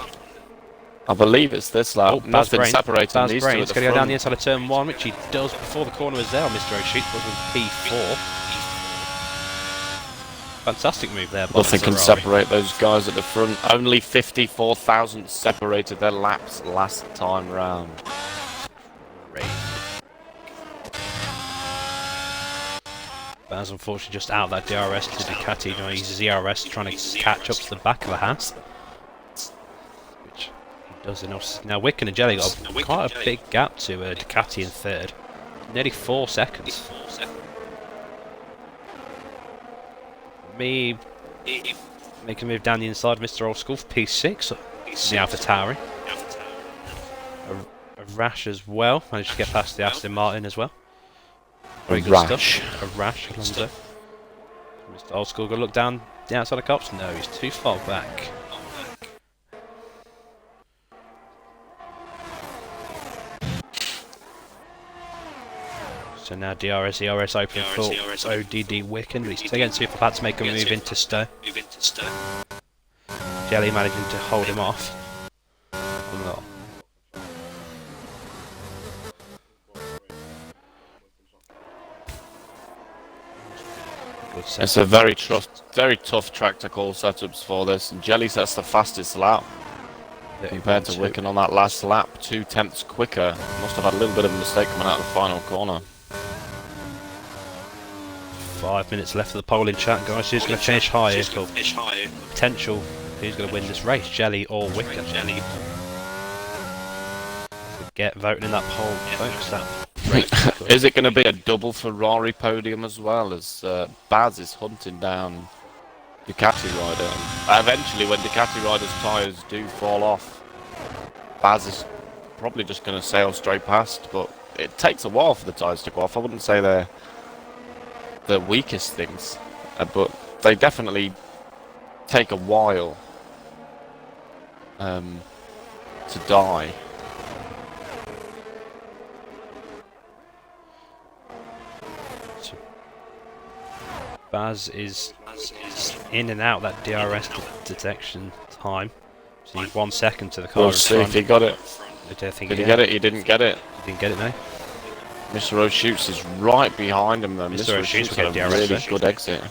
I believe it's this lap. Oh, Baz Nothing Brain. separating Baz these two Brain. at It's the going to go down front. the inside of turn 1, which he does before the corner was there on Mr. O'Shoots, was with P4. Fantastic move there by Nothing can Ferrari. separate those guys at the front. Only 54,000 separated their laps last time round. Great. Baz unfortunately just out that DRS to Ducati. You know, he uses ERS trying to catch up to the back of the Haas, which he does enough. Now Wicken and Jelly got quite a big gap to Ducati in third, nearly 4 seconds. Me make a move down the inside of Mr. Old School for P6 in the AlphaTauri. A rash as well. Managed to get past the Aston Martin as well. Very good rash. stuff. A rash, Alonso. Mr. Old School, gonna look down the outside of cops. No, he's too far back. So now DRS, ERS open for ODD Wicken, but he's again super bad to make a move into Stowe. Jelly managing to hold him off. Not. It's a very tough track to call setups for this. And Jelly sets the fastest lap compared to Wicken on that last lap. 0.2 quicker. Must have had a little bit of a mistake coming out of the final corner. 5 minutes left of the polling chat, guys. Who's going to finish higher? Potential. Who's going to win this race? Jelly or Wicken? Get voting in that poll, folks. Is it going to be a double Ferrari podium as well, as Baz is hunting down Ducati rider? Eventually, when Ducati riders' tyres do fall off, Baz is probably just going to sail straight past, but it takes a while for the tyres to go off. I wouldn't say they're the weakest things, but they definitely take a while to die. Baz is in and out that DRS detection time. So he's 1 second to the car. We'll see if he got it. Did he get it? He didn't get it. He didn't get it, no. Mr. O'Shoots is right behind him though. Mr. O'Shoots had a really good exit.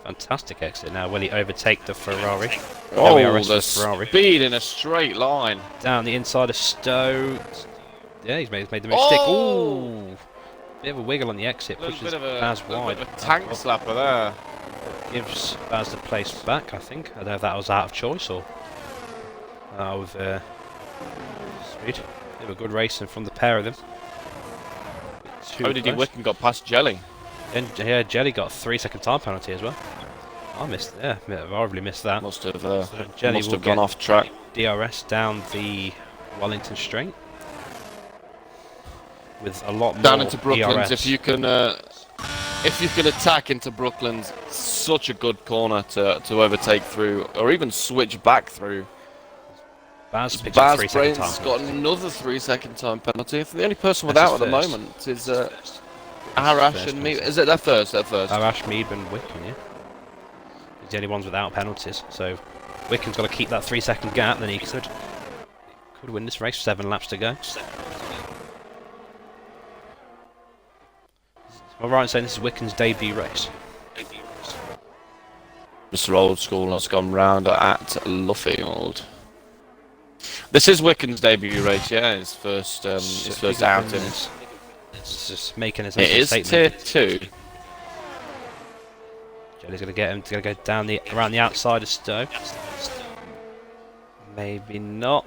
Fantastic exit. Now will he overtake the Ferrari? Oh, the speed in a straight line. Down the inside of Stowe. Yeah, he's made the mistake. Oh! Ooh! Bit of a wiggle on the exit, pushes Baz wide. Bit of a tank slapper there. Gives Baz the place back, I think. I don't know if that was out of choice or out of speed. Bit of a good racing from the pair of them. ODD Wicken got past Jelly. And yeah, Jelly got a 3-second time penalty as well. I missed, yeah, I've horribly missed that. Must have gone off track. DRS down the Wellington Straight. With a lot more down into Brooklands. ERS. If you can attack into Brooklands, such a good corner to overtake through, or even switch back through. Baz Brain's got another 3-second time penalty. The only person without at the moment is Arash and Mead. Is it their first? Arash, Mead and Wicken, yeah. He's the only ones without penalties. So Wicken's got to keep that 3-second gap. Then he could win this race. 7 laps to go. Am I right in saying this is Wicken's debut race? Mr. Old School has gone round at Luffield. This is Wicken's debut race, yeah. His first outing. It's just making his own statement. It is Tier 2. Jelly's gonna get him. He's gonna go down around the outside of Stowe. Maybe not.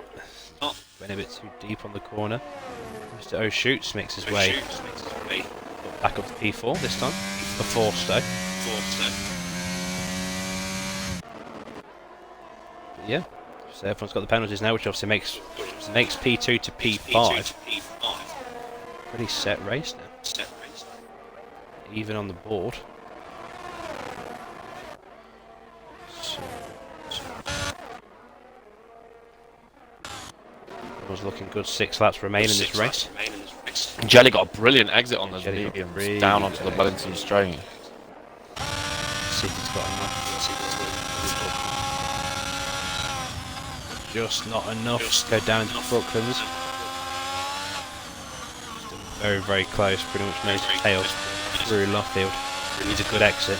Went a bit too deep on the corner. Mr. O'Shoots makes his way back up to P4 this time. Before Stowe. But yeah. So everyone's got the penalties now, which obviously makes P2 to P5. Pretty set race now. Even on the board. Was looking good. 6 laps remain in this race. Jelly got a brilliant exit on the medium, really down onto the Wellington Straight. City's got enough. Just not enough to go down into Brooklands. Very, very close. Pretty much nose to tail through Luffield. He's a good exit.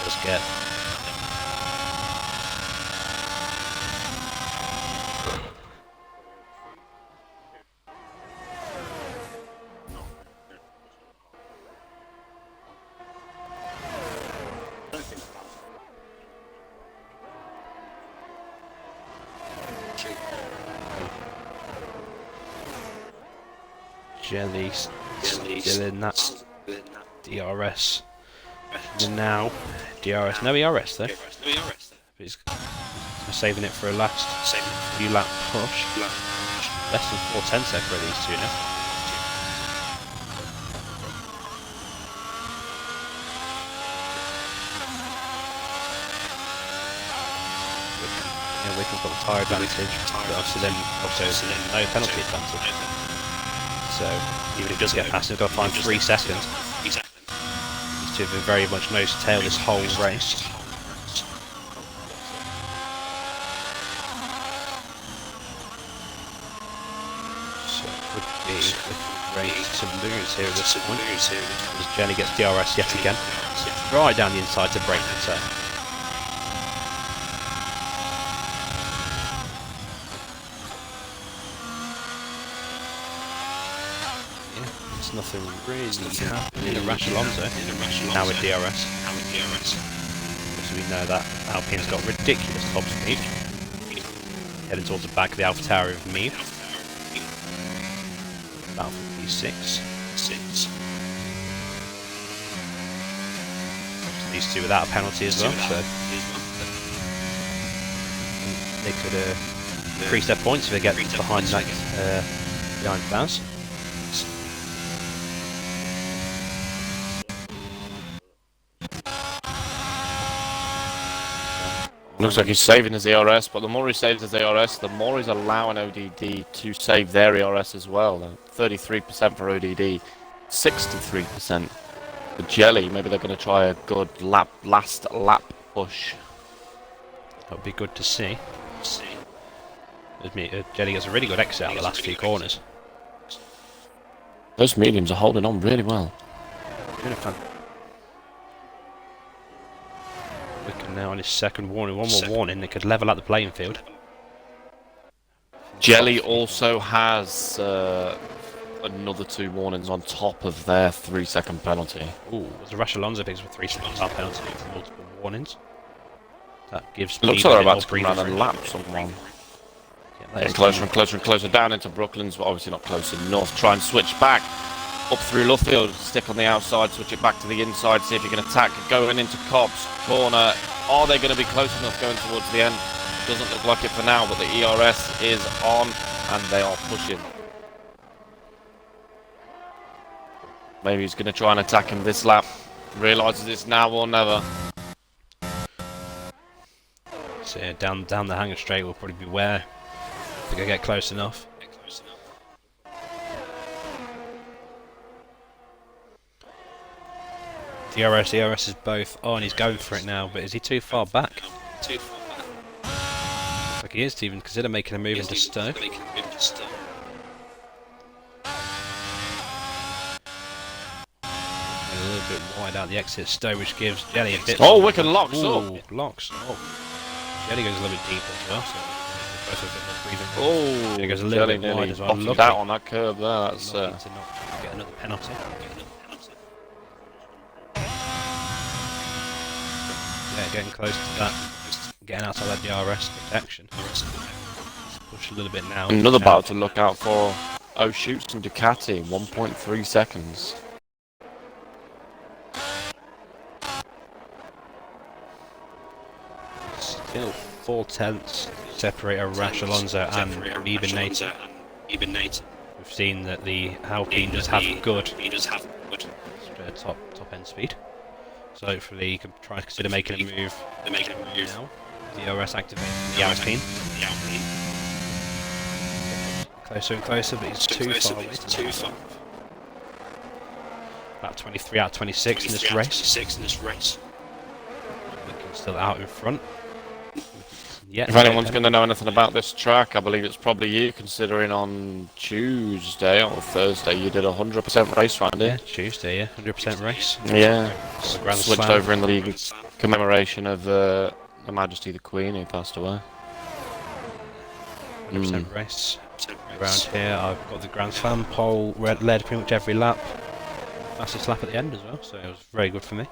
Let's get. Jelly still in that DRS. And now DRS, no ERS though. He's saving it for a last few lap push. Less than 4 tenths separate these two now. Yeah, Wickham's got the tyre advantage, but obviously then also no penalty advantage. So even if he does get past him, he's got to find 3 seconds. These two have been very much nose to tail this whole race. So it would be great to lose here at this point, as Jenny gets DRS yet again. Right down the inside to break the turn. Nothing really happening in Rash Alonso now with DRS. So we know that Alpine's got ridiculous top speed. Heading towards the back of the Alpha Tower of me. About P6. These two without a penalty as well, so they could increase their points if they get behind that behind Baz. Looks like he's saving his ERS, but the more he saves his ERS, the more he's allowing ODD to save their ERS as well. 33% for ODD, 63% for Jelly. Maybe they're going to try a good last lap push. That would be good to see. Jelly gets a really good exit out of the last few corners. Those mediums are holding on really well. Wickham now on his second warning, one more warning, it could level out the playing field. Jelly also has another 2 warnings on top of their 3-second penalty. Ooh, the Rash Alonso picks with 3 second penalty for multiple warnings. That gives Looks like they're about to come around and lap someone. Getting closer and closer and closer down into Brooklands, but obviously not close enough. Try and switch back up through Luffield, stick on the outside, switch it back to the inside, see if you can attack going into Cobb's corner. Are they going to be close enough going towards the end? Doesn't look like it for now, but the ERS is on and they are pushing. Maybe he's going to try and attack him this lap. Realises it's now or never. So yeah, down the hangar straight will probably be where if they get close enough. DRS is both on, he's going for it now, but is he too far back? Looks like he is to even consider making a move into Stowe. A little bit wide out the exit Stowe, which gives Jelly a bit... Oh, Wicked locks up! Locks up. Jelly goes a little bit deep as well, so both a bit more breathing. Oh, Jelly goes a little bit wide as well. Look out on that curve there, that's... to not get another penalty. Yeah, getting close to that, getting outside that DRS protection. Push a little bit now. Another battle to look out for. Oh, shoots from Ducati, 1.3 seconds. Still 4 tenths separate Rash Alonso and even Nate. We've seen that the Alpine does have good top end speed. So hopefully you can try to consider making a move now. DRS activating the Alpine. Closer and closer, but he's too far away. About 23 out of 26 in this race. Looking still out in front. If anyone's going to know anything about this track, I believe it's probably you, considering on Tuesday or Thursday you did a 100% race round, yeah, Tuesday, yeah, 100% race. Yeah, switched over in the league commemoration of Her Majesty the Queen who passed away. 100% race. Around here I've got the Grand Slam pole, led pretty much every lap. Fastest lap at the end as well, so it was very good for me.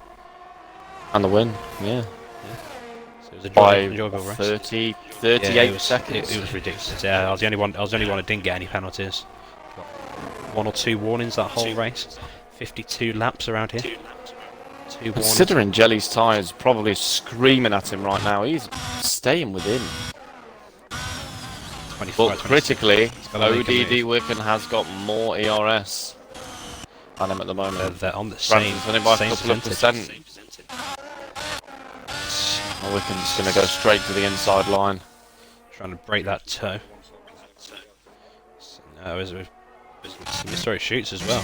And the win, yeah. So it was an enjoyable race. 38 seconds. It was ridiculous. Yeah, I was the only one that didn't get any penalties. Got 1 or 2 warnings that whole race. 52 laps around here. 2 warnings. Considering Jelly's tyres probably screaming at him right now, he's staying within. 24. But critically, gotta make a ODD Wicken has got more ERS than him at the moment. They're on the same, Branson's only by a same couple of percentage. percent. And Wicken's going to go straight to the inside line. Trying to break that toe. So now Mr. shoots as well.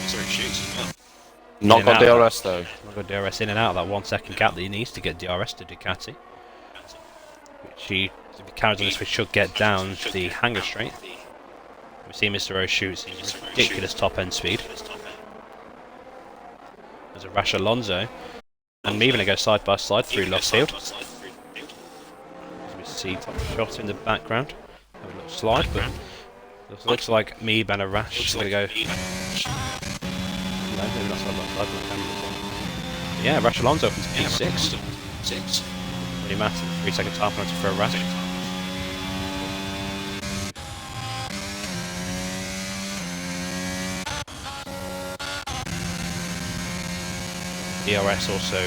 Not got DRS though. Not got DRS in and out of that 1 second gap that he needs to get DRS to Ducati. Which he, if he carries on this, we should get down the hangar straight. We see Mr. O shoots his ridiculous top end speed. There's a rash Alonso. And me going to go side by side through Lockfield. As we see top shot in the background. Have a little slide, but it looks like me and a rash is going to go. No, maybe not side by side. Yeah, Rash Alonso opens P6. Really massive. 3 second time penalty for a Rash. DRS also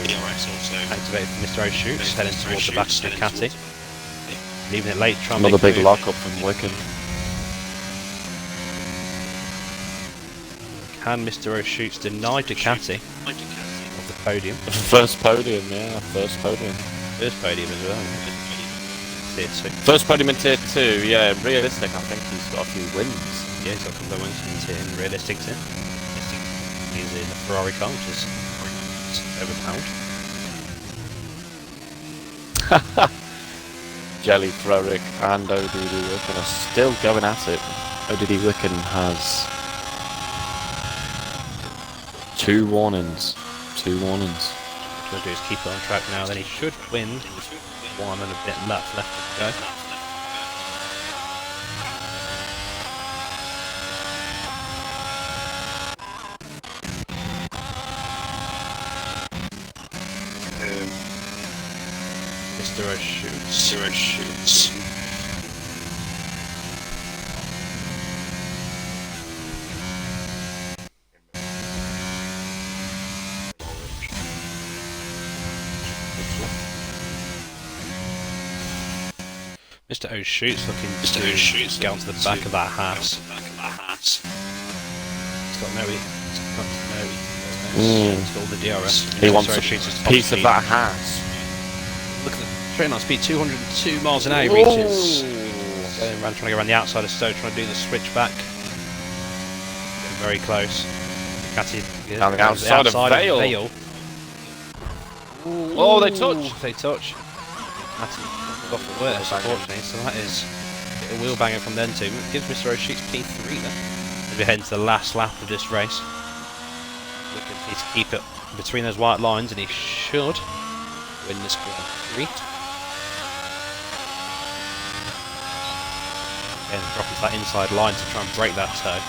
activated for Mr. O'Shoots, heading towards the back of Ducati. Leaving it late, trying to Another big lock up from Wicken. Can Mr. O'Shoots deny Ducati of the podium? First podium, yeah, first podium. First podium as well. Tier 2. First podium in Tier 2, yeah, realistic, I think he's got a few wins. Yeah, he's got a couple of wins in realistic too. He's in a Ferrari car, which is overpowered. Jelly, Frerick and ODD Wicken are still going at it. ODD Wicken has 2 warnings. 2 warnings. What he'll do is keep it on track now, then he should win with 1 and a bit left to go. Mr. O'Shoots. Mr. O'Shoots looking to get onto the back of that Haas. He's got no. He's got all the DRS. He wants Mr. a O'Shoots is top piece speed. of that Haas. Look at the train on speed, 202 miles an hour he reaches. Going around, trying to go around the outside of Stowe, trying to do the switch back. Getting very close. Ducati Down the outside of Vale. Oh, they touch. They touch. Ducati got the worst, unfortunately, so that is a bit of wheel banging from them two. Gives Mr. O'Shoots P3 then. As we head into the last lap of this race. Looking to keep it between those white lines, and he should win this Grand Prix. Again, dropping to that inside line to try and break that toe.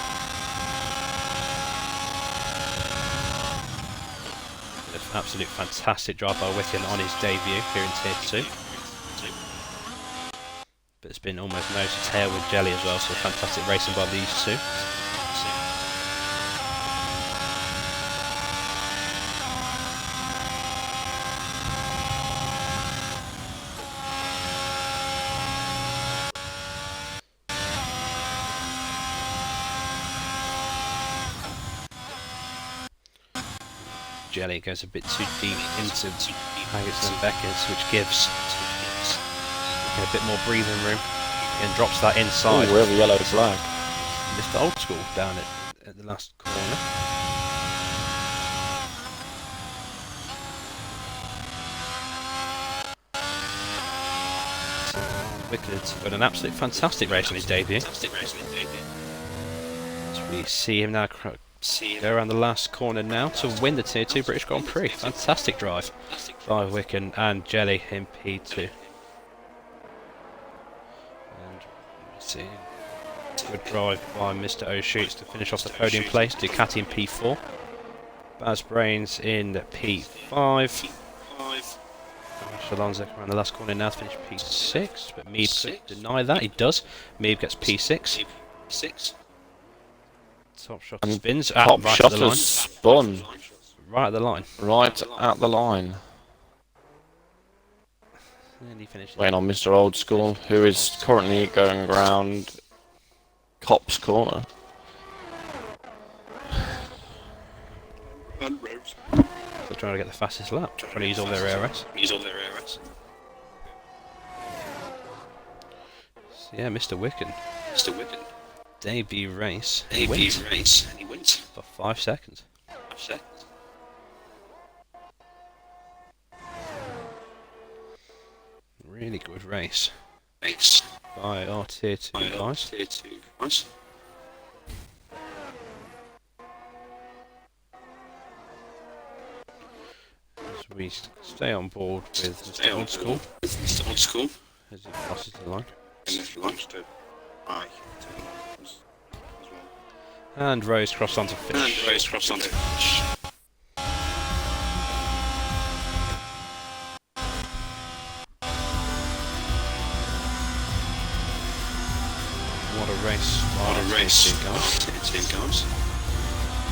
Absolute fantastic drive by Wicken on his debut here in Tier 2. But it's been almost nose to tail with Jelly as well, so fantastic racing by these two. Jelly goes a bit too deep into Haggis and Beckers, which gives a bit more breathing room and drops that inside. Oh, we have a yellow flag. Mr. Old School down at the last corner. Wicked's got an absolute fantastic race on his debut. As we see him now go around the last corner now to win the Tier 2 British Grand Prix. Fantastic drive by Wicken and Jelly in P2. And see, good drive by Mr. O'Shoots to finish off the podium place. Ducati in P4. Baz Brains in P5. Alonso around the last corner now to finish P6, but Meeb could deny that. He does. Meeb gets P6. Top shot spins. Top right shot at the line. has spun. Right at the line. Right at the line. And he finishes. Waiting on Mr. Old School, who is currently going around Cops Corner. And Rose. They're trying to get the fastest lap. Trying to use all their ARS. So yeah, Mr. Wicken. Debut race. He wins. For 5 seconds. Really good race. By our tier 2 guys. As we stay on board with Mr. Old School. As he crosses the line. And Rose crossed onto finish. What a race. Tier 2 guys.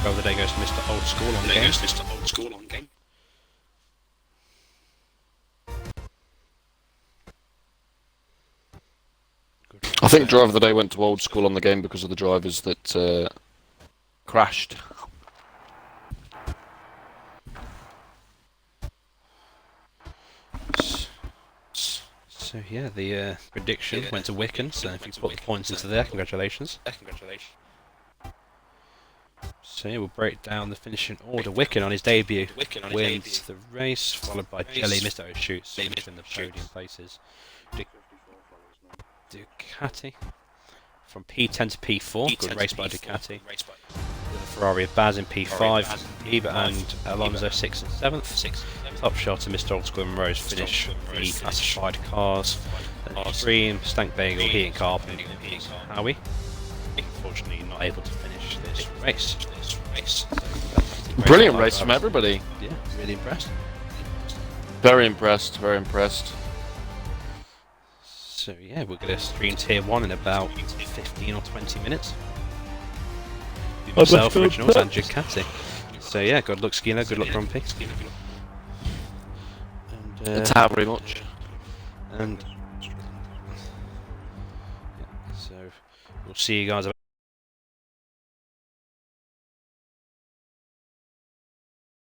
Driver of the day goes to Mr. Old School on game. I think driver of the day went to Old School on the game because of the drivers that crashed. So yeah, the prediction went to Wicken, so if you put the points into there, congratulations. So yeah, we'll break down the finishing order. Wicken on his debut wins the race, followed by Jelly, Mr. O'Shoots in the podium places. Ducati from P10 to P4, good race by Ducati. The Ferrari of Baz in P5, Ebert and Alonso 6th and 7th. Top shot to Mr. Old School and Rose finish the classified cars. Dream, Stank Bagel, Heating Carp and Howie. Unfortunately not able to finish this race. Brilliant race from everybody. Yeah, really impressed. Very impressed. So yeah, we're going to stream tier 1 in about 15 or 20 minutes. Myself, Originals and Ducati. So yeah, good luck Skeno, good luck Grumpy. And How very much. And yeah, so we'll see you guys